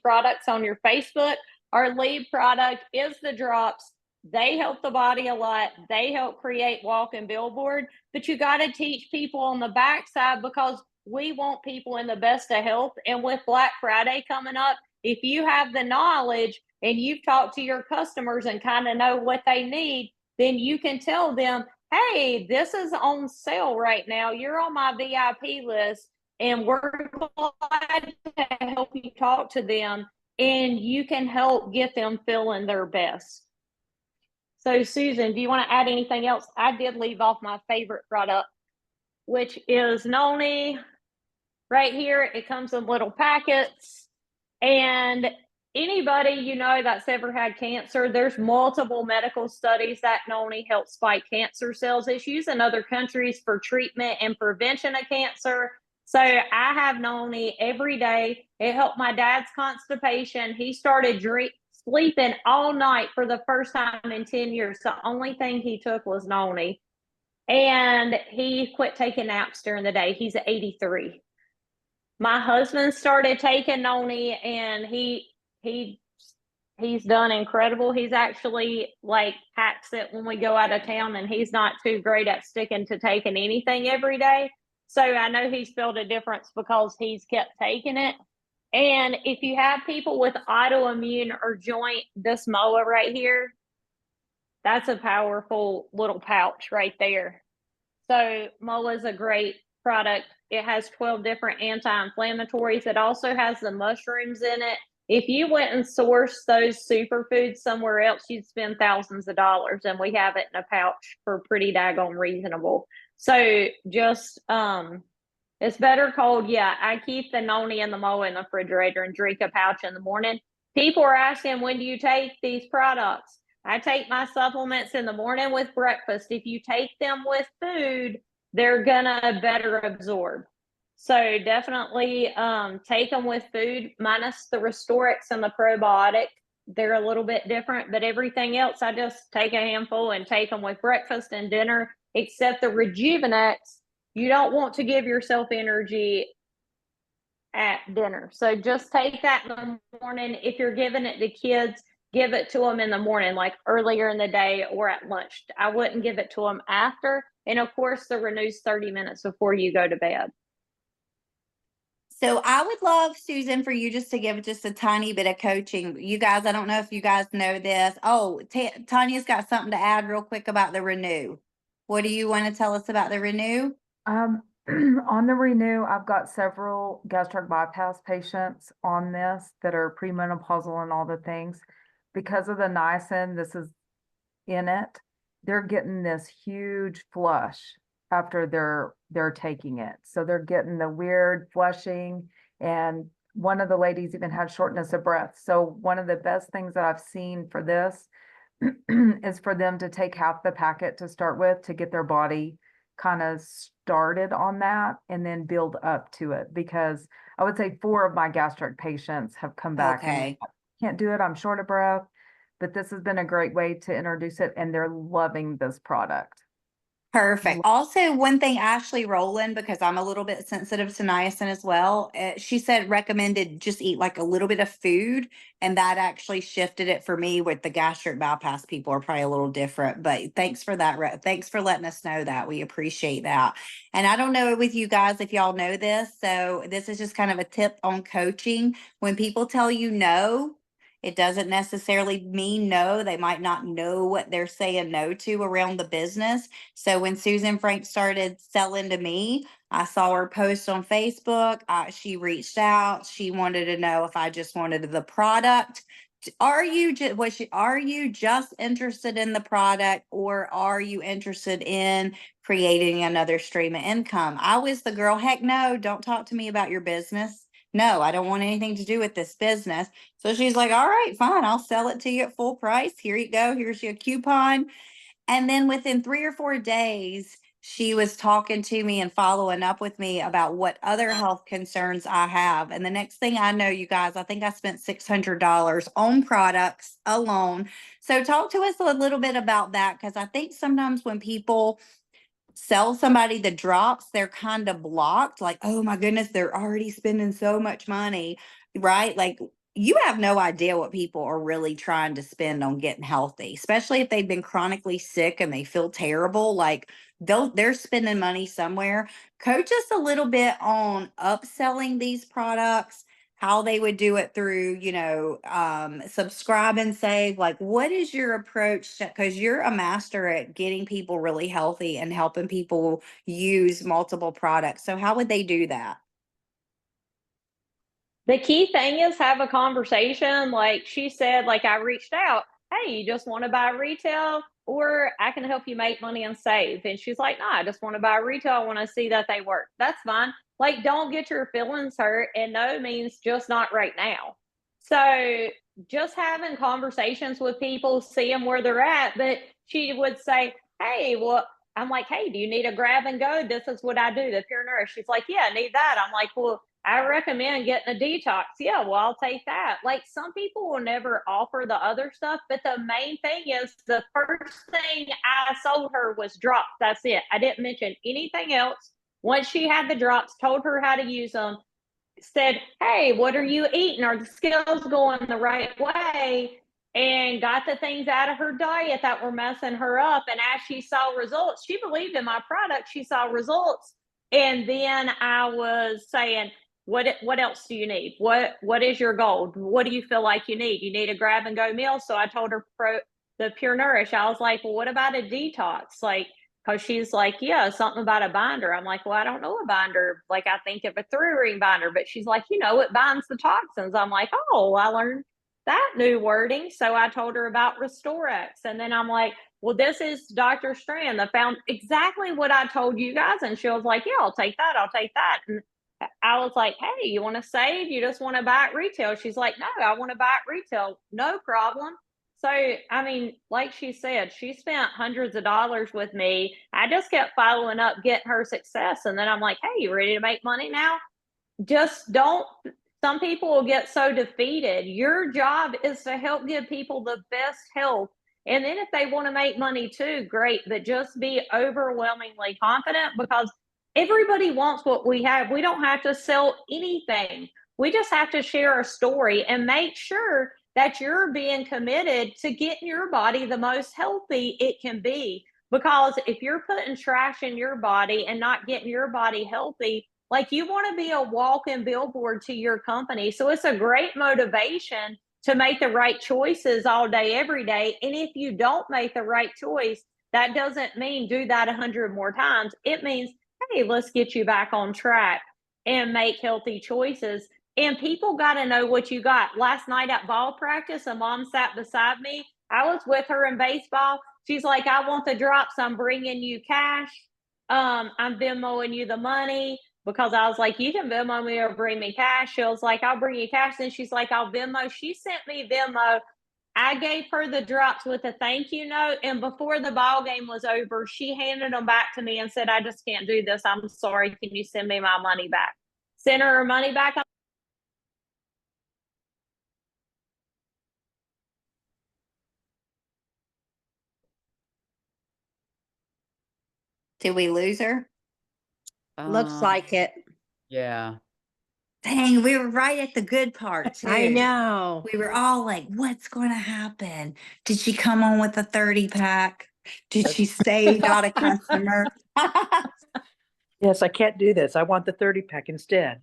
products on your Facebook. Our lead product is the drops. They help the body a lot. They help create walk-in billboard, but you got to teach people on the backside because we want people in the best of health. And with Black Friday coming up, If you have the knowledge and you've talked to your customers and kind of know what they need, then you can tell them, hey, this is on sale right now. You're on my VIP list, and we're glad to help you talk to them, and you can help get them feeling their best. So, Susan, do you want to add anything else? I did leave off my favorite product, which is Noni. Right here, it comes in little packets. And anybody you know that's ever had cancer, there's multiple medical studies that Noni helps fight cancer cells. It's used in other countries for treatment and prevention of cancer. So I have Noni every day. It helped my dad's constipation. He started sleeping all night for the first time in 10 years. The only thing he took was Noni. And he quit taking naps during the day. He's 83. My husband started taking Noni, and he's done incredible. He's actually like hacks it when we go out of town, and he's not too great at sticking to taking anything every day. So I know he's felt a difference because he's kept taking it. And if you have people with autoimmune or joint, this Moa right here, that's a powerful little pouch right there. So Moa is a great product. It has 12 different anti-inflammatories. It also has the mushrooms in it. If you went and sourced those superfoods somewhere else, you'd spend thousands of dollars, and we have it in a pouch for pretty daggone reasonable. So just, it's better cold. Yeah, I keep the Noni and the Moa in the refrigerator and drink a pouch in the morning. People are asking, when do you take these products? I take my supplements in the morning with breakfast. If you take them with food, they're gonna better absorb. So definitely take them with food, minus the Restorix and the probiotic. They're a little bit different, but everything else, I just take a handful and take them with breakfast and dinner, except the Rejuvenex. You don't want to give yourself energy at dinner. So just take that in the morning. If you're giving it to kids, give it to them in the morning, like earlier in the day or at lunch. I wouldn't give it to them after. And of course, the Renew's 30 minutes before you go to bed. So I would love, Susan, for you just to give just a tiny bit of coaching. You guys, I don't know if you guys know this. Oh, Tanya's got something to add real quick about the Renew. What do you want to tell us about the Renew? On the Renew, I've got several gastric bypass patients on this that are premenopausal and all the things. Because of the niacin, this is in it, they're getting this huge flush after they're taking it. So they're getting the weird flushing, and one of the ladies even had shortness of breath. So one of the best things that I've seen for this is for them to take half the packet to start with, to get their body kind of started on that and then build up to it. Because I would say 4 of my gastric patients have come back and can't do it, I'm short of breath, but this has been a great way to introduce it, and they're loving this product. Perfect. Also, one thing Ashley Rowland, because I'm a little bit sensitive to niacin as well, she said recommended just eat like a little bit of food, and that actually shifted it for me. With the gastric bypass, people are probably a little different, but thanks for that. Thanks for letting us know that. We appreciate that. And I don't know with you guys if y'all know this, so this is just kind of a tip on coaching. When people tell you no, it doesn't necessarily mean no. They might not know what they're saying no to around the business. So when Susan Frank started selling to me, I saw her post on Facebook. She reached out. She wanted to know if I just wanted the product. Are you just interested in the product, or are you interested in creating another stream of income? I was the girl, heck no, don't talk to me about your business. No, I don't want anything to do with this business. So she's like, all right, fine. I'll sell it to you at full price. Here you go. Here's your coupon. And then within 3 or 4 days, she was talking to me and following up with me about what other health concerns I have. And the next thing I know, you guys, I think I spent $600 on products alone. So talk to us a little bit about that, because I think sometimes when people sell somebody the drops, they're kind of blocked, like, oh my goodness, they're already spending so much money, right? Like, you have no idea what people are really trying to spend on getting healthy, especially if they've been chronically sick and they feel terrible. Like, they're spending money somewhere. Coach us a little bit on upselling these products, how they would do it through, subscribe and save. Like, what is your approach? Because you're a master at getting people really healthy and helping people use multiple products. So how would they do that? The key thing is have a conversation. Like she said, like I reached out, hey, you just want to buy retail or I can help you make money and save. And she's like, no, I just want to buy retail. I want to see that they work. That's fine. Like, don't get your feelings hurt. And no means just not right now. So just having conversations with people, seeing where they're at. But she would say, hey, well, I'm like, hey, do you need a grab and go? This is what I do, the Pure Nourish. She's like, yeah, I need that. I'm like, well, I recommend getting a detox. Yeah, well, I'll take that. Like some people will never offer the other stuff, but the main thing is the first thing I sold her was drops. That's it. I didn't mention anything else. Once she had the drops, told her how to use them, said, hey, what are you eating? Are the scales going the right way? And got the things out of her diet that were messing her up. And as she saw results, she believed in my product. She saw results. And then I was saying, what else do you need? What is your goal? What do you feel like you need? You need a grab and go meal. So I told her the Pure Nourish. I was like, well, what about a detox? Like, because she's like, yeah, something about a binder. I'm like, well, I don't know a binder. Like, I think of a 3-ring binder, but she's like, it binds the toxins. I'm like, oh, I learned that new wording. So I told her about Restorex. And then I'm like, well, this is Dr. Strand that found exactly what I told you guys. And she was like, yeah, I'll take that. I'll take that. And I was like, hey, you want to save? You just want to buy it retail? She's like, no, I want to buy it retail. No problem. So, I mean, like she said, she spent hundreds of dollars with me. I just kept following up, getting her success. And then I'm like, hey, you ready to make money now? Just don't. Some people will get so defeated. Your job is to help give people the best health. And then if they want to make money too, great. But just be overwhelmingly confident because everybody wants what we have. We don't have to sell anything. We just have to share a story and make sure that you're being committed to getting your body the most healthy it can be. Because if you're putting trash in your body and not getting your body healthy, like you want to be a walking billboard to your company. So it's a great motivation to make the right choices all day, every day. And if you don't make the right choice, that doesn't mean do that 100 more times. It means, hey, let's get you back on track and make healthy choices. And people got to know what you got. Last night at ball practice, a mom sat beside me. I was with her in baseball. She's like, I want the drops. I'm bringing you cash. I'm Venmoing you the money. Because I was like, you can Venmo me or bring me cash. She was like, I'll bring you cash. Then she's like, I'll Venmo. She sent me Venmo. I gave her the drops with a thank you note. And before the ball game was over, she handed them back to me and said, I just can't do this. I'm sorry. Can you send me my money back? Send her money back. Did we lose her? Looks like it. Yeah. Dang, we were right at the good part too. I know. We were all like, what's going to happen? Did she come on with a 30-pack? Did she say not a customer? Yes, I can't do this. I want the 30-pack instead.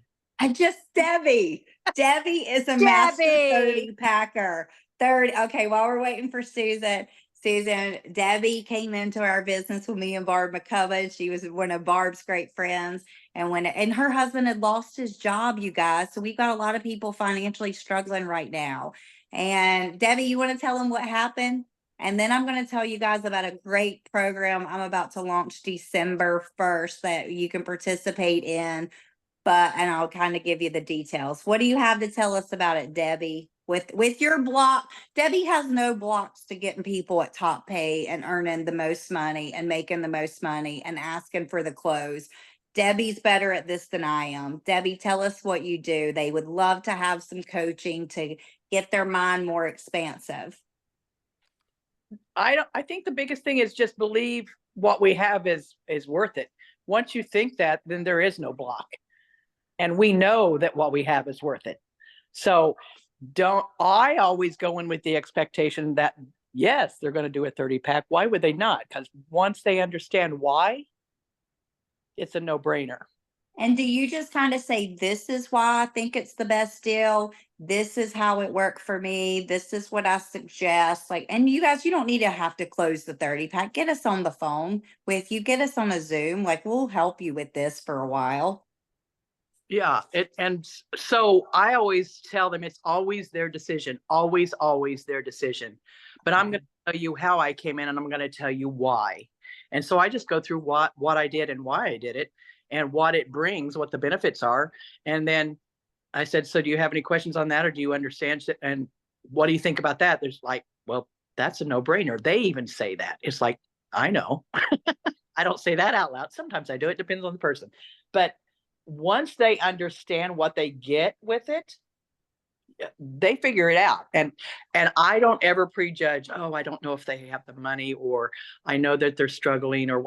Debbie. Debbie is a master 30-packer. 30. Okay, while we're waiting for Susan, Debbie came into our business with me and Barb McCubbin. She was one of Barb's great friends. And her husband had lost his job, you guys. So we've got a lot of people financially struggling right now. And Debbie, you want to tell them what happened? And then I'm going to tell you guys about a great program I'm about to launch December 1st that you can participate in. And I'll kind of give you the details. What do you have to tell us about it, Debbie? With your block, Debbie has no blocks to getting people at top pay and earning the most money and making the most money and asking for the close. Debbie's better at this than I am. Debbie, tell us what you do. They would love to have some coaching to get their mind more expansive. I think the biggest thing is just believe what we have is worth it. Once you think that, then there is no block. And we know that what we have is worth it. So I always go in with the expectation that, yes, they're going to do a 30-pack. Why would they not? Because once they understand why, it's a no-brainer. And do you just kind of say, this is why I think it's the best deal? This is how it worked for me. This is what I suggest. Like, and you guys, you don't need to have to close the 30 pack. Get us on the phone with you, get us on a Zoom. Like, we'll help you with this for a while. Yeah, so I always tell them it's always their decision, always their decision. But I'm going to tell you how I came in, and I'm going to tell you why. And so I just go through what I did and why I did it, and what it brings, what the benefits are. And then I said, so do you have any questions on that, or do you understand? And what do you think about that? There's like, well, that's a no-brainer. They even say that. It's like, I know. I don't say that out loud. Sometimes I do. It depends on the person. But once they understand what they get with it, they figure it out. And I don't ever prejudge, oh, I don't know if they have the money, or I know that they're struggling, or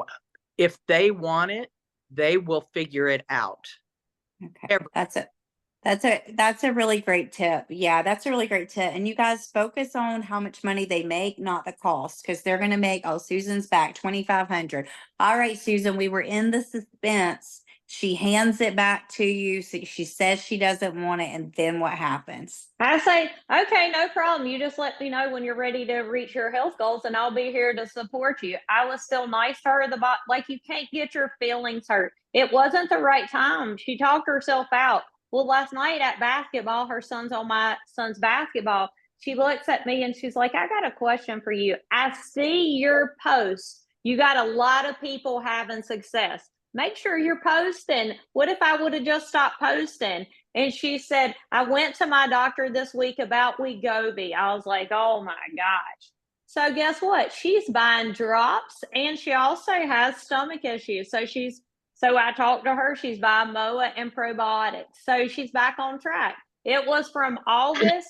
if they want it, they will figure it out. Okay, that's a really great tip. Yeah, that's a really great tip. And you guys focus on how much money they make, not the cost, because they're going to make, oh, Susan's back, 2,500. All right, Susan, we were in the suspense. She hands it back to you. So she says she doesn't want it. And then what happens? I say, okay, no problem. You just let me know when you're ready to reach your health goals, and I'll be here to support you. I was still nice to her. Like, you can't get your feelings hurt. It wasn't the right time. She talked herself out. Well, last night at basketball, her son's on my son's basketball. She looks at me and she's like, I got a question for you. I see your posts. You got a lot of people having success. Make sure you're posting. What if I would have just stopped posting? And she said, I went to my doctor this week about Wegovy. I was like, oh my gosh. So guess what? She's buying drops, and she also has stomach issues. So I talked to her. She's buying MOA and probiotics. So she's back on track. It was from August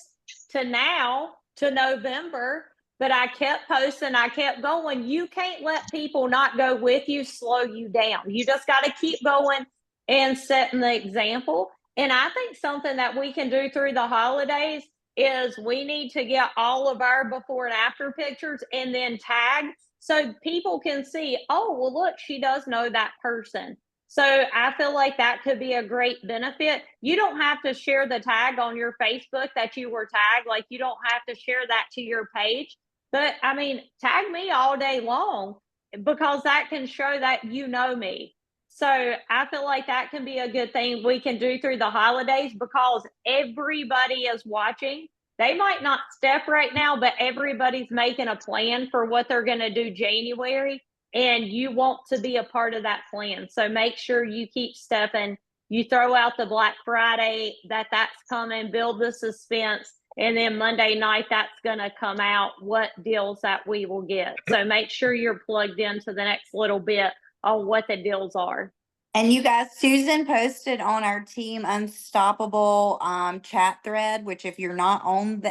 to now to November. But I kept posting, I kept going. You can't let people not go with you slow you down. You just got to keep going and setting the example. And I think something that we can do through the holidays is we need to get all of our before and after pictures and then tag, so people can see, oh, well, look, she does know that person. So I feel like that could be a great benefit. You don't have to share the tag on your Facebook that you were tagged. Like, you don't have to share that to your page. But I mean, tag me all day long, because that can show that you know me. So I feel like that can be a good thing we can do through the holidays, because everybody is watching. They might not step right now, but everybody's making a plan for what they're going to do January, and you want to be a part of that plan. So make sure you keep stepping. You throw out the Black Friday that's coming, build the suspense. And then Monday night, that's going to come out, what deals that we will get. So make sure you're plugged into the next little bit on what the deals are. And you guys, Susan posted on our Team Unstoppable chat thread, which if you're not on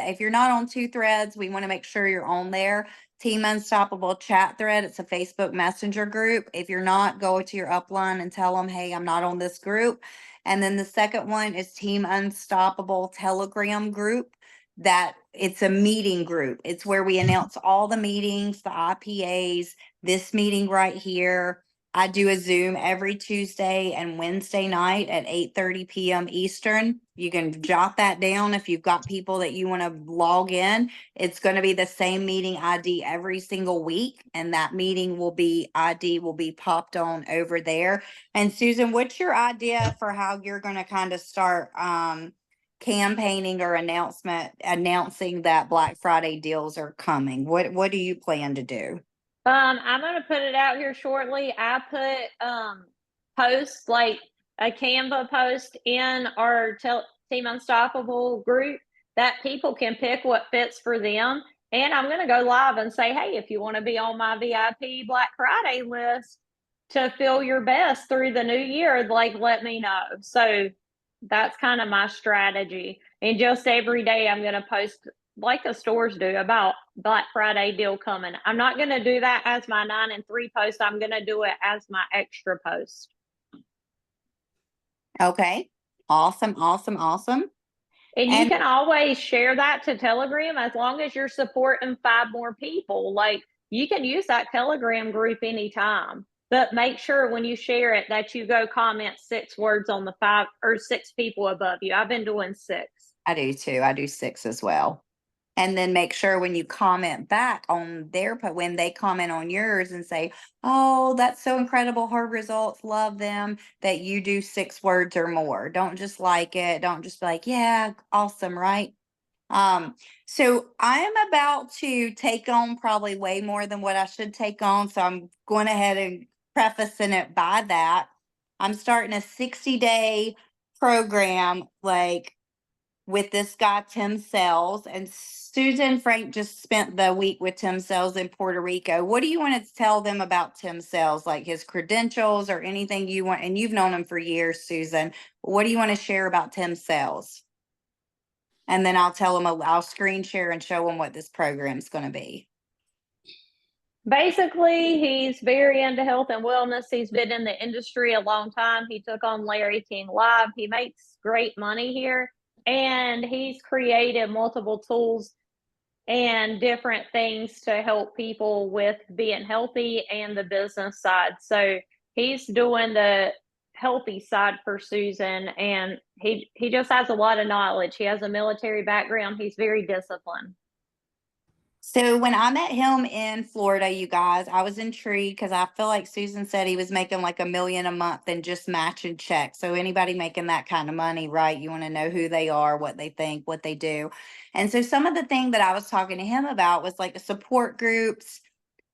two threads, we want to make sure you're on there. Team Unstoppable chat thread. It's a Facebook Messenger group. If you're not, go to your upline and tell them, hey, I'm not on this group. And then the second one is Team Unstoppable Telegram group. That it's a meeting group. It's where we announce all the meetings, the IPAs, this meeting right here. I do a Zoom every Tuesday and Wednesday night at 8:30 p.m. Eastern. You can jot that down if you've got people that you want to log in. It's going to be the same meeting ID every single week, and that meeting ID will be popped on over there. And Susan, what's your idea for how you're going to kind of start campaigning or announcing that Black Friday deals are coming? What do you plan to do? I'm going to put it out here shortly. I put posts, like a Canva post, in our Team Unstoppable group that people can pick what fits for them. And I'm going to go live and say, hey, if you want to be on my VIP Black Friday list to feel your best through the new year, like, let me know. So that's kind of my strategy. And just every day I'm going to post, like the stores do, about Black Friday deal coming. I'm not going to do that as my 9 and 3 post. I'm going to do it as my extra post. Okay. Awesome. And you can always share that to Telegram as long as you're supporting 5 more people. Like, you can use that Telegram group anytime. But make sure when you share it that you go comment 6 words on the 5 or 6 people above you. I've been doing 6. I do too. I do 6 as well. And then make sure when you comment back on their, when they comment on yours and say, oh, that's so incredible, her results, love them, that you do 6 words or more. Don't just like it. Don't just be like, yeah, awesome, right? So I am about to take on probably way more than what I should take on. So I'm going ahead and prefacing it by that. I'm starting a 60-day program, like with this guy, Tim Sells, and Susan Frank just spent the week with Tim Sells in Puerto Rico. What do you want to tell them about Tim Sells, like his credentials or anything you want? And you've known him for years, Susan. What do you want to share about Tim Sells? And then I'll tell them, I'll screen share and show them what this program is going to be. Basically, he's very into health and wellness. He's been in the industry a long time. He took on Larry King Live. He makes great money here. And he's created multiple tools and different things to help people with being healthy and the business side. So he's doing the healthy side for Susan, and he just has a lot of knowledge. He has a military background. He's very disciplined. So when I met him in Florida, you guys, I was intrigued because I feel like Susan said he was making like $1 million a month and just matching checks. So anybody making that kind of money, right? You want to know who they are, what they think, what they do. And so some of the thing that I was talking to him about was like the support groups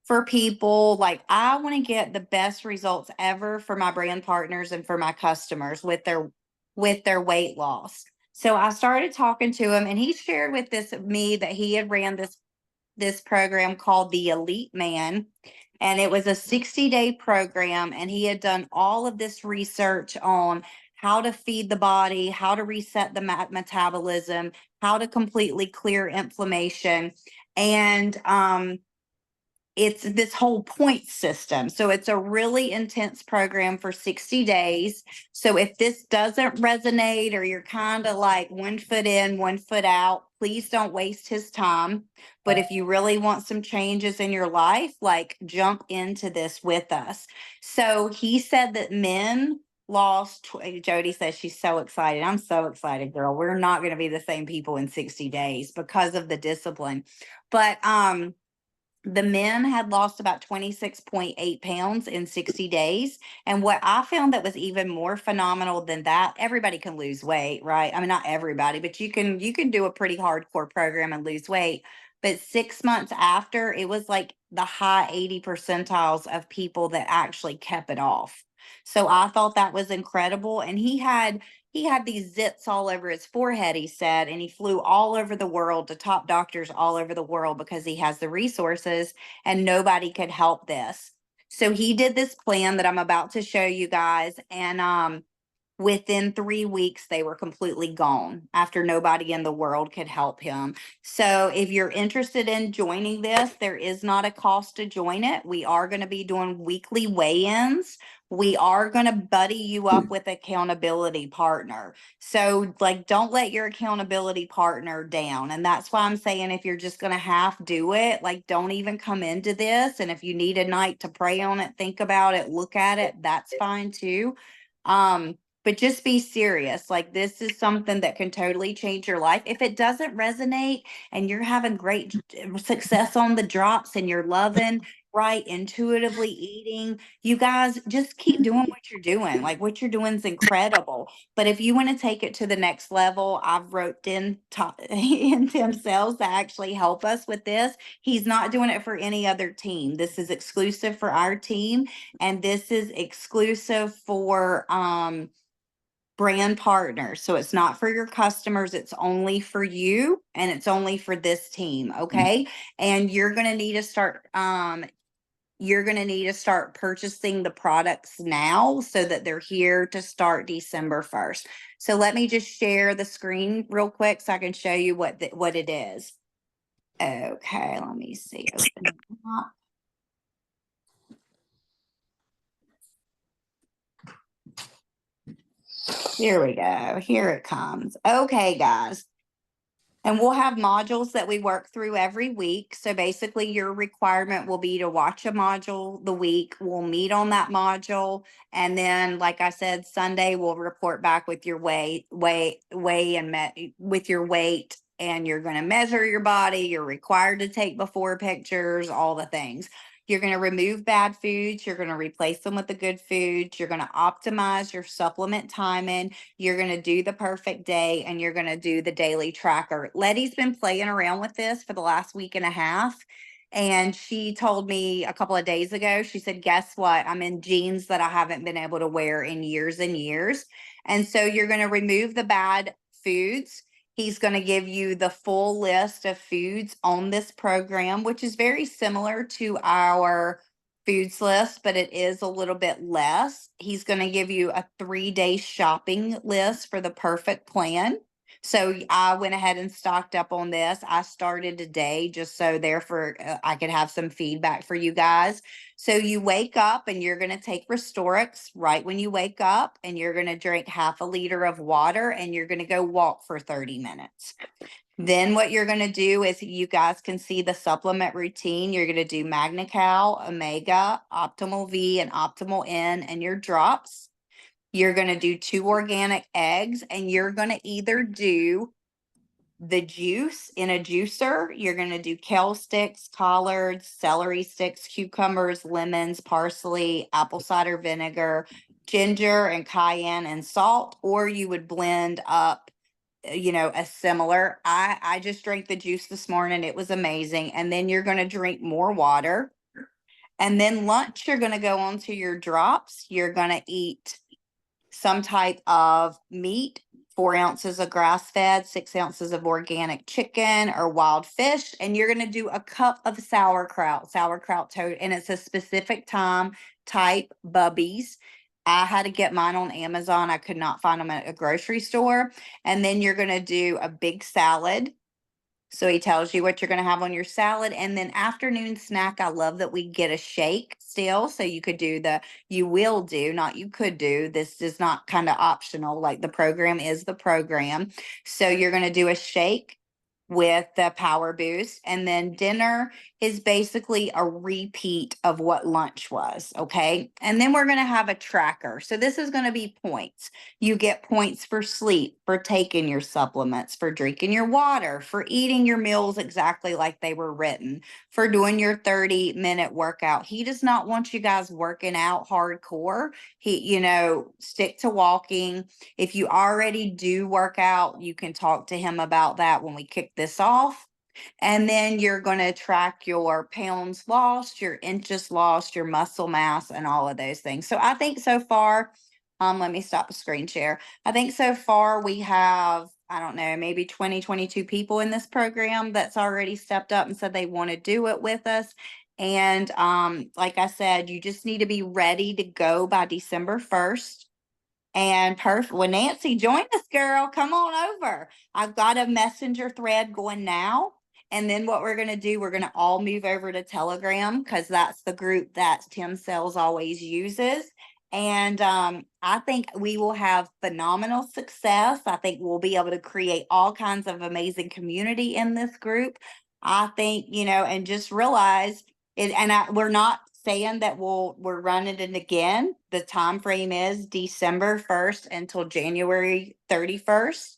for people. Like I want to get the best results ever for my brand partners and for my customers with their weight loss. So I started talking to him, and he shared with me that he had ran this program called the Elite Man, and it was a 60-day program, and he had done all of this research on how to feed the body, how to reset the metabolism, how to completely clear inflammation, and it's this whole point system. So it's a really intense program for 60 days. So if this doesn't resonate, or you're kind of like 1 foot in, 1 foot out, please don't waste his time. But if you really want some changes in your life, like jump into this with us. So he said that men lost, Jody says she's so excited. I'm so excited, girl. We're not going to be the same people in 60 days because of the discipline. But, the men had lost about 26.8 pounds in 60 days. And what I found that was even more phenomenal than that, everybody can lose weight, right? I mean, not everybody, but you can do a pretty hardcore program and lose weight. But 6 months after, it was like the high 80 percentiles of people that actually kept it off. So I thought that was incredible. And he had these zits all over his forehead, he said, and he flew all over the world to top doctors all over the world because he has the resources, and nobody could help this. So he did this plan that I'm about to show you guys, and within 3 weeks, they were completely gone after nobody in the world could help him. So if you're interested in joining this, there is not a cost to join it. We are going to be doing weekly weigh-ins. We are going to buddy you up with accountability partner. So like, don't let your accountability partner down. And that's why I'm saying, if you're just going to half do it, like don't even come into this. And if you need a night to pray on it, think about it, look at it, that's fine too. But just be serious. Like this is something that can totally change your life. If it doesn't resonate and you're having great success on the drops and you're loving, right, intuitively eating, you guys just keep doing what you're doing. Like what you're doing is incredible. But if you want to take it to the next level, I've wrote in Tim Sells to actually help us with this. He's not doing it for any other team. This is exclusive for our team, and this is exclusive for brand partners. So it's not for your customers, it's only for you, and it's only for this team. Okay. And you're going to need to start purchasing the products now so that they're here to start December 1st. So let me just share the screen real quick so I can show you what it is. Okay, let me see. Open it up. Here we go. Here it comes. Okay, guys. And we'll have modules that we work through every week. So basically your requirement will be to watch a module the week. We'll meet on that module. And then, like I said, Sunday we'll report back with your with your weight, and you're going to measure your body. You're required to take before pictures, all the things. You're going to remove bad foods. You're going to replace them with the good foods. You're going to optimize your supplement timing. You're going to do the perfect day, and you're going to do the daily tracker. Letty's been playing around with this for the last week and a half. And she told me a couple of days ago, she said, guess what? I'm in jeans that I haven't been able to wear in years and years. And so you're going to remove the bad foods. He's going to give you the full list of foods on this program, which is very similar to our foods list, but it is a little bit less. He's going to give you a 3-day shopping list for the perfect plan. So I went ahead and stocked up on this. I started today just so therefore I could have some feedback for you guys. So you wake up and you're going to take Restorix right when you wake up, and you're going to drink half a liter of water, and you're going to go walk for 30 minutes. Then what you're going to do is, you guys can see the supplement routine. You're going to do MagnaCal, Omega, Optimal V, and Optimal N, and your drops. You're going to do 2 organic eggs, and you're going to either do the juice in a juicer. You're going to do kale sticks, collards, celery sticks, cucumbers, lemons, parsley, apple cider vinegar, ginger, and cayenne and salt, or you would blend up a similar. I just drank the juice this morning. It was amazing. And then you're going to drink more water. And then lunch, you're going to go on to your drops. You're going to eat some type of meat, 4 ounces of grass-fed, 6 ounces of organic chicken or wild fish, and you're going to do a cup of sauerkraut toast, and it's a specific type, Bubbies. I had to get mine on Amazon. I could not find them at a grocery store. And then you're going to do a big salad. So he tells you what you're going to have on your salad. And then afternoon snack, I love that we get a shake still. So you could do not you could do. This is not kind of optional. Like, the program is the program. So you're going to do a shake with the Power Boost. And then dinner is basically a repeat of what lunch was. Okay. And then we're going to have a tracker. So this is going to be points. You get points for sleep, for taking your supplements, for drinking your water, for eating your meals exactly like they were written, for doing your 30-minute workout. He does not want you guys working out hardcore. Stick to walking. If you already do work out, you can talk to him about that when we kick this off. And then you're going to track your pounds lost, your inches lost, your muscle mass, and all of those things. So I think so far, let me stop the screen share. I think so far we have, I don't know, maybe 20, 22 people in this program that's already stepped up and said they want to do it with us. And like I said, you just need to be ready to go by December 1st. And perfect. When Nancy, join us, girl. Come on over. I've got a messenger thread going now. And then what we're going to do, we're going to all move over to Telegram, because that's the group that Tim Sells always uses. And I think we will have phenomenal success. I think we'll be able to create all kinds of amazing community in this group. I think, and just realize it, and we're not saying that we're running it again. The time frame is December 1st until January 31st.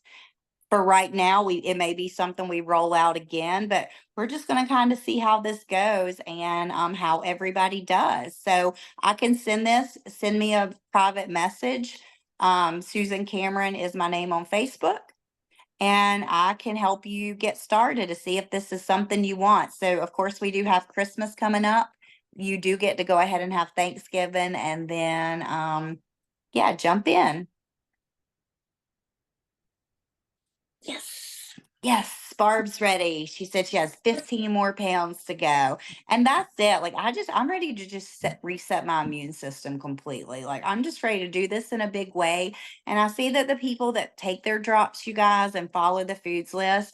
For right now, it may be something we roll out again, but we're just going to kind of see how this goes and how everybody does. So I can send me a private message. Susan Cameron is my name on Facebook, and I can help you get started to see if this is something you want. So of course, we do have Christmas coming up. You do get to go ahead and have Thanksgiving, and then jump in. Yes, Barb's ready. She said she has 15 more pounds to go. And that's it. Like, I'm ready to just reset my immune system completely. Like, I'm just ready to do this in a big way. And I see that the people that take their drops, you guys, and follow the foods list,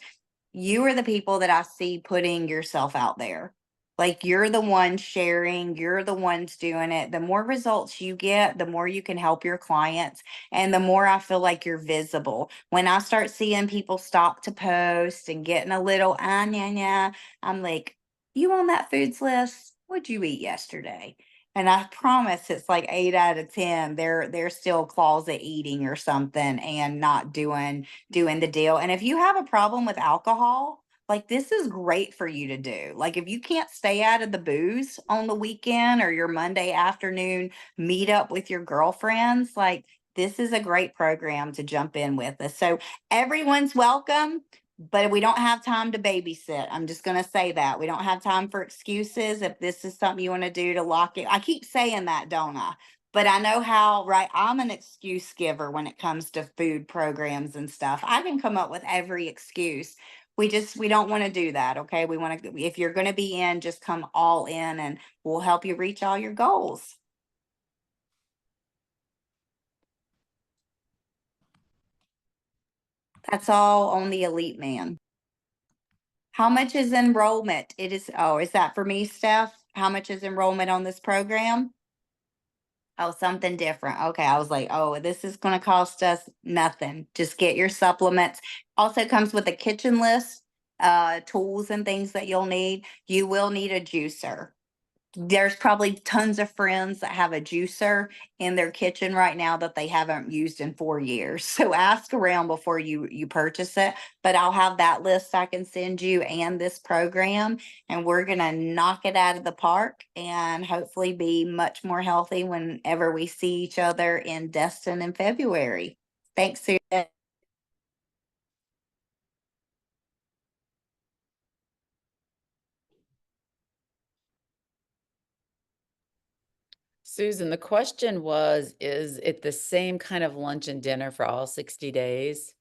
you are the people that I see putting yourself out there. Like you're the one sharing, you're the ones doing it. The more results you get, the more you can help your clients. And the more I feel like you're visible. When I start seeing people stop to post and getting a little, yeah, I'm like, you on that foods list? What'd you eat yesterday? And I promise it's like 8 out of 10. They're still closet eating or something and not doing the deal. And if you have a problem with alcohol, like this is great for you to do. Like if you can't stay out of the booze on the weekend or your Monday afternoon meet up with your girlfriends, like this is a great program to jump in with us. So everyone's welcome, but we don't have time to babysit. I'm just going to say that. We don't have time for excuses. If this is something you want to do to lock it, I keep saying that, don't I? But I know how, right? I'm an excuse giver when it comes to food programs and stuff. I can come up with every excuse. We don't want to do that. Okay. We want to, if you're going to be in, just come all in and we'll help you reach all your goals. That's all on the Elite Man. How much is enrollment? It is, oh, is that for me, Steph? How much is enrollment on this program? Oh, something different. Okay. I was like, oh, this is going to cost us nothing. Just get your supplements. Also comes with a kitchen list, tools and things that you'll need. You will need a juicer. There's probably tons of friends that have a juicer in their kitchen right now that they haven't used in 4 years. So ask around before you purchase it. But I'll have that list I can send you and this program, and we're gonna knock it out of the park and hopefully be much more healthy whenever we see each other in Destin in February. Thanks, Susan. Susan, the question was, is it the same kind of lunch and dinner for all 60 days?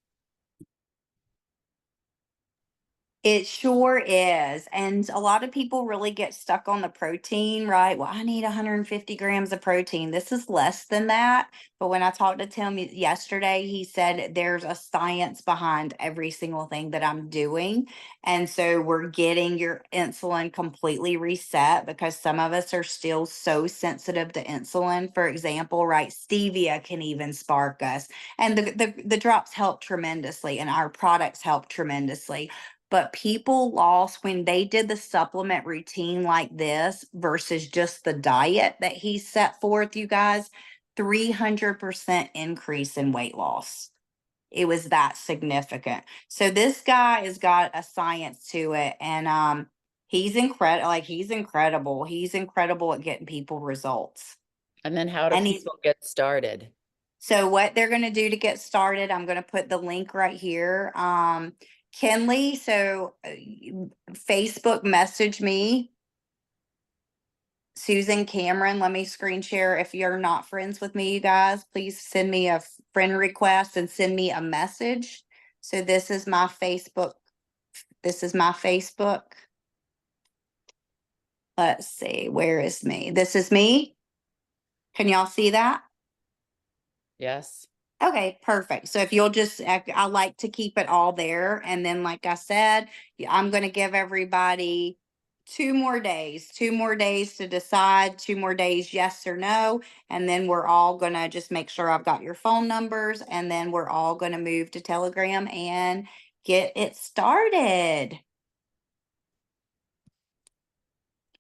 It sure is. And a lot of people really get stuck on the protein, right? Well, I need 150 grams of protein. This is less than that. But when I talked to Tim yesterday, he said there's a science behind every single thing that I'm doing. And so we're getting your insulin completely reset because some of us are still so sensitive to insulin. For example, right? Stevia can even spark us. And the drops help tremendously, and our products help tremendously. But people lost when they did the supplement routine like this versus just the diet that he set forth, you guys, 300% increase in weight loss. It was that significant. So this guy has got a science to it, and he's incredible. Like he's incredible. He's incredible at getting people results. And then how do And he's people get started? So what they're going to do to get started, I'm going to put the link right here. Kenley, so Facebook message me, Susan Cameron. Let me screen share. If you're not friends with me, you guys, please send me a friend request and send me a message. So this is my Facebook. This is my Facebook. Let's see, where is me? This is me. Can y'all see that? Yes. Okay, perfect. So if you'll just, I like to keep it all there. And then, like I said, I'm going to give everybody 2 more days to decide, 2 more days, yes or no. And then we're all going to just make sure I've got your phone numbers. And then we're all going to move to Telegram and get it started.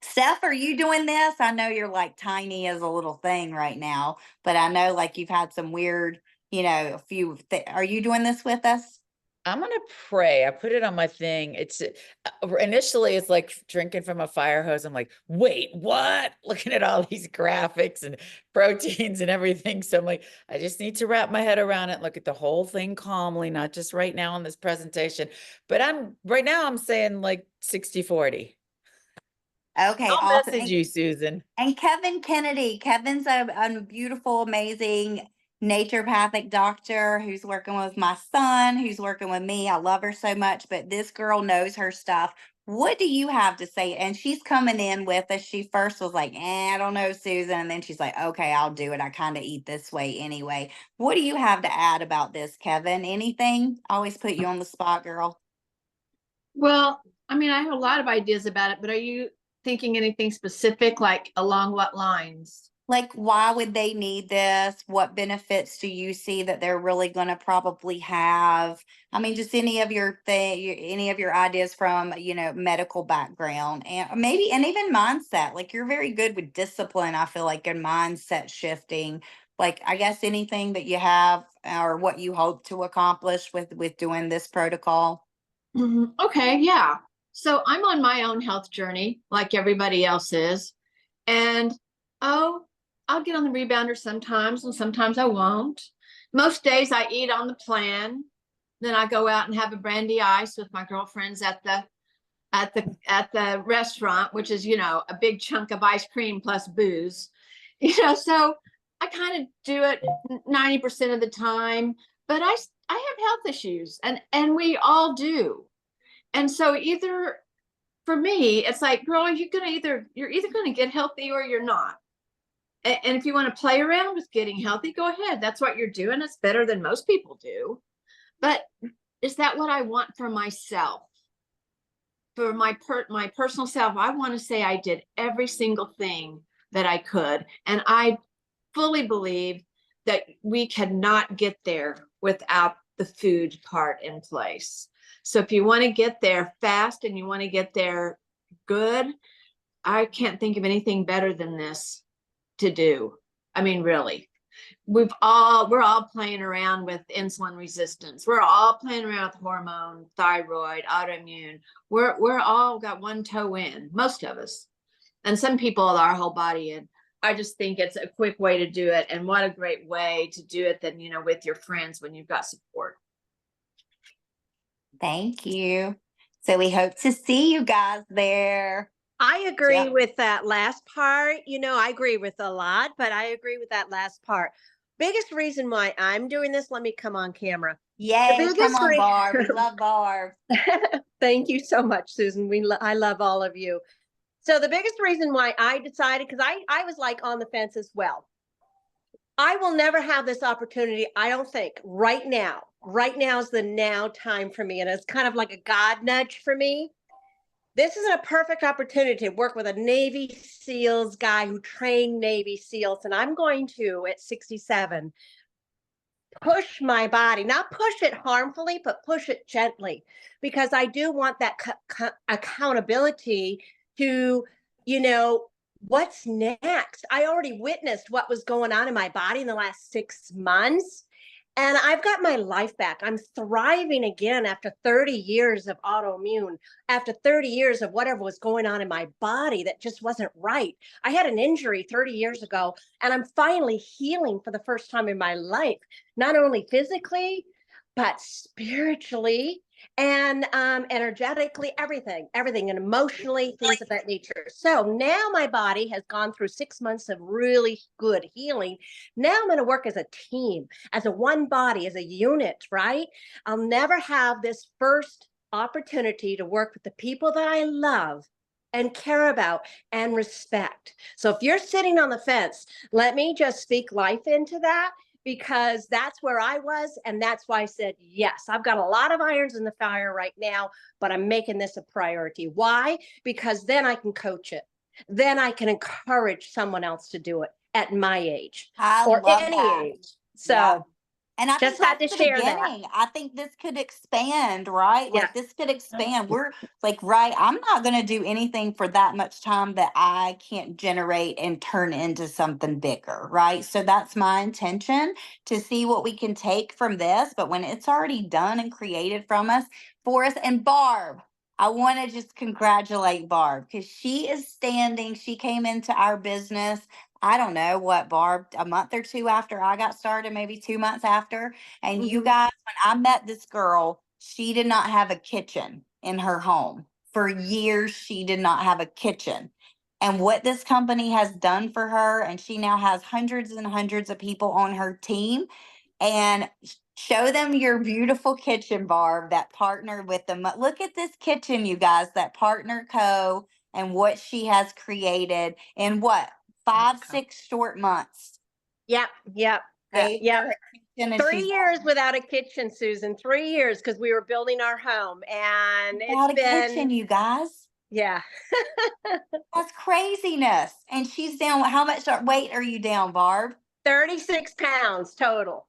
Steph, are you doing this? I know you're like tiny as a little thing right now, but I know like you've had some weird, a few, are you doing this with us? I'm going to pray. I put it on my thing. It's initially it's like drinking from a fire hose. I'm like, wait, what? Looking at all these graphics and proteins and everything. So I'm like, I just need to wrap my head around it, look at the whole thing calmly, not just right now in this presentation. But right now I'm saying like 60-40. Okay, I'll awesome. message you, Susan. And Kevin Kennedy. Kevin's a beautiful, amazing naturopathic doctor who's working with my son, who's working with me. I love her so much, but this girl knows her stuff. What do you have to say? And she's coming in with us. She first was like, I don't know, Susan. And then she's like, okay, I'll do it. I kind of eat this way anyway. What do you have to add about this, Kevin? Anything? I always put you on the spot, girl. Well, I mean, I have a lot of ideas about it, but are you thinking anything specific, like along what lines? Like, why would they need this? What benefits do you see that they're really going to probably have? I mean, just any of your any of your ideas from, medical background and maybe, and even mindset. Like, you're very good with discipline, I feel like, and mindset shifting. Like, I guess anything that you have or what you hope to accomplish with doing this protocol. Okay, yeah. So I'm on my own health journey, like everybody else is. And I'll get on the rebounder sometimes, and sometimes I won't. Most days I eat on the plan. Then I go out and have a brandy ice with my girlfriends at the restaurant, which is, a big chunk of ice cream plus booze. So I kind of do it 90% of the time, but I have health issues, and we all do. And so either for me, it's like, girl, you're either going to get healthy or you're not. And if you want to play around with getting healthy, go ahead. That's what you're doing. It's better than most people do. But is that what I want for myself? For my personal self, I want to say I did every single thing that I could. And I fully believe that we cannot get there without the food part in place. So if you want to get there fast and you want to get there good, I can't think of anything better than this to do. I mean, really, we're all playing around with insulin resistance. We're all playing around with hormone, thyroid, autoimmune. We're all got one toe in, most of us, and some people our whole body in. I just think it's a quick way to do it, and what a great way to do it than, with your friends when you've got support. Thank you. So we hope to see you guys there. I agree Yep. with that last part. I agree with a lot, but I agree with that last part. Biggest reason why I'm doing this, let me come on camera. Yay, come biggest on, rea- Barb. We love Barb. Thank you so much, Susan. I love all of you. So the biggest reason why I decided, because I was like on the fence as well. I will never have this opportunity, I don't think, right now. Right now is the now time for me. And it's kind of like a God nudge for me. This is a perfect opportunity to work with a Navy SEALs guy who trained Navy SEALs. And I'm going to, at 67, push my body, not push it harmfully, but push it gently, because I do want that accountability to, what's next. I already witnessed what was going on in my body in the last 6 months. And I've got my life back. I'm thriving again after 30 years of autoimmune, after 30 years of whatever was going on in my body that just wasn't right. I had an injury 30 years ago, and I'm finally healing for the first time in my life, not only physically, but spiritually and energetically, everything, and emotionally, things of that nature. So now my body has gone through 6 months of really good healing. Now I'm going to work as a team, as a one body, as a unit, right? I'll never have this first opportunity to work with the people that I love and care about and respect. So if you're sitting on the fence, let me just speak life into that, because that's where I was. And that's why I said, yes, I've got a lot of irons in the fire right now, but I'm making this a priority. Why? Because then I can coach it. Then I can encourage someone else to do it at my age or love any that. age. So Yeah. And I just think had to that's the share that. beginning. I think this could expand, right? Yeah. Like this could expand. We're like, right, I'm not going to do anything for that much time that I can't generate and turn into something bigger, right? So that's my intention, to see what we can take from this. But when it's already done and created for us, and Barb, I want to just congratulate Barb, because she came into our business, I don't know what, Barb, a month or two after I got started, maybe 2 months after. And you guys, when I met this girl, she did not have a kitchen in her home. For years, she did not have a kitchen. And what this company has done for her, and she now has hundreds and hundreds of people on her team. And show them your beautiful kitchen, Barb, that partnered with them. Look at this kitchen, you guys, that Partner Co. and what she has created in what? 5-6 short months. Yep. Yeah. 3 years without a kitchen, Susan. 3 years, because we were building our home, and Without it's a kitchen, been you guys. Yeah. That's craziness. And she's down, how much weight are you down, Barb? 36 pounds total.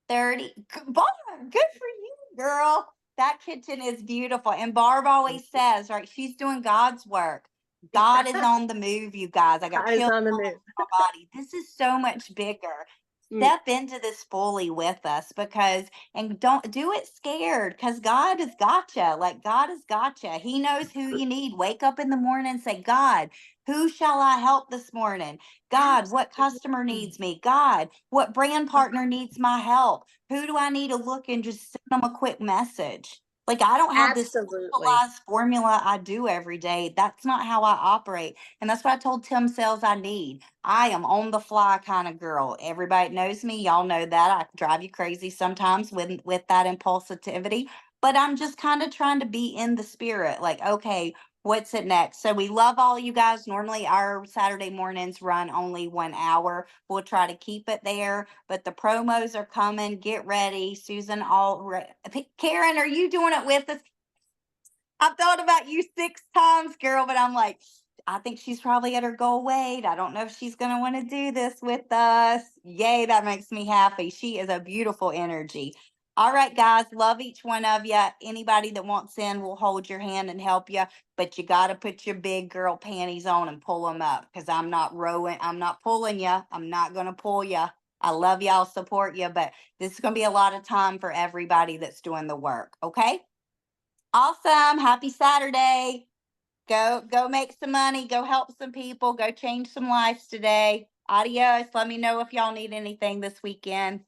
30. Barb, good for you, girl. That kitchen is beautiful. And Barb always says, right, she's doing God's work. God is on the move, you guys. I got God is chills on the all move. over my body. This is so much bigger. Step into this fully with us, because, and don't do it scared, because God has gotcha. Like, God has gotcha. He knows who you need. Wake up in the morning and say, God, who shall I help this morning? God, what customer needs me? God, what brand partner needs my help? Who do I need to look and just send them a quick message? Like, I don't have this Absolutely. specialized formula I do every day. That's not how I operate. And that's what I told Tim Sales I need. I am on the fly kind of girl. Everybody knows me. Y'all know that. I drive you crazy sometimes with that impulsivity. But I'm just kind of trying to be in the spirit. Like, okay, what's it next? So we love all you guys. Normally our Saturday mornings run only 1 hour. We'll try to keep it there, but the promos are coming. Get ready. Susan, Karen, are you doing it with us? I've thought about you 6 times, girl, but I'm like, I think she's probably at her goal weight. I don't know if she's going to want to do this with us. Yay, that makes me happy. She is a beautiful energy. All right, guys, love each one of you. Anybody that wants in will hold your hand and help you, but you got to put your big girl panties on and pull them up, because I'm not rowing. I'm not pulling you. I'm not going to pull you. I love y'all, support you, but this is going to be a lot of time for everybody that's doing the work. Okay. Awesome. Happy Saturday. Go make some money. Go help some people. Go change some lives today. Adios. Let me know if y'all need anything this weekend.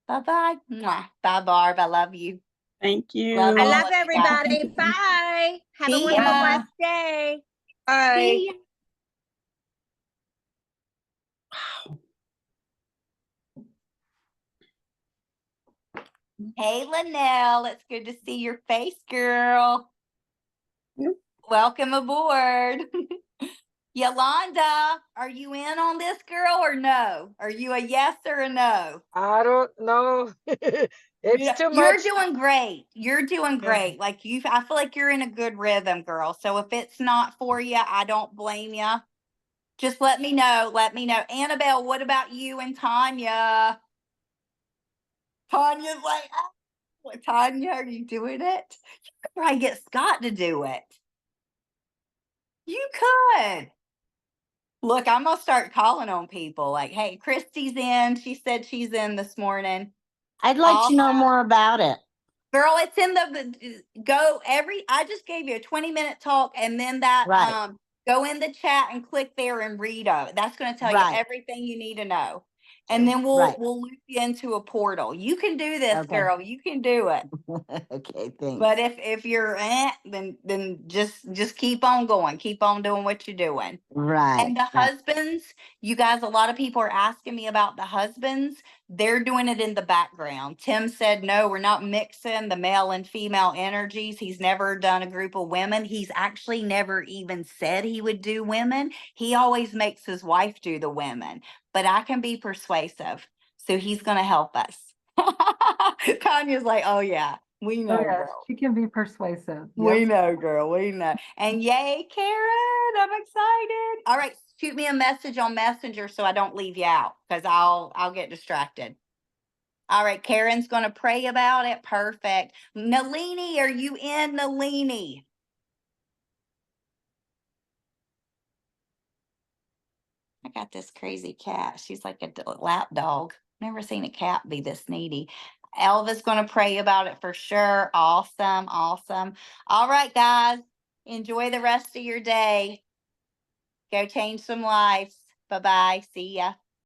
Bye-bye. Mwah. Bye, Barb. I love you. Thank you. Love I all love of you guys. everybody. Bye. Have a See wonderful, ya. blessed day. Bye. See ya. Hey, Linnell. It's good to see your face, girl. Yep. Welcome aboard. Yolanda, are you in on this, girl, or no? Are you a yes or a no? I don't know. It's too You're much. doing great. You're doing great. Like I feel like you're in a good rhythm, girl. So if it's not for you, I don't blame you. Just let me know. Let me know. Annabelle, what about you and Tanya? Tanya's like, oh, Tanya, are you doing it? You could probably get Scott to do it. You could. Look, I'm gonna start calling on people. Like, hey, Christy's in. She said she's in this morning. I'd like to know more about it. Girl, it's in the I just gave you a 20-minute talk, and then that Right. go in the chat and click there and read it. That's going to tell you Right. everything you need to know. And then Right. we'll loop you into a portal. You can do this, Okay. girl. You can do it. Okay, thanks. But if you're then just keep on going. Keep on doing what you're doing. Right. And the Right. husbands, you guys, a lot of people are asking me about the husbands. They're doing it in the background. Tim said, no, we're not mixing the male and female energies. He's never done a group of women. He's actually never even said he would do women. He always makes his wife do the women, but I can be persuasive. So he's going to help us. Tanya's like, oh yeah, we know, Oh, yes, girl. she can be persuasive. We Yes. know, girl. We know. And yay, Karen, I'm excited. All right, shoot me a message on Messenger so I don't leave you out, because I'll get distracted. All right, Karen's gonna pray about it. Perfect. Nalini, are you in, Nalini? I got this crazy cat. She's like a lap dog. Never seen a cat be this needy. Elva's going to pray about it for sure. Awesome. Awesome. All right, guys. Enjoy the rest of your day. Go change some lives. Bye-bye. See ya.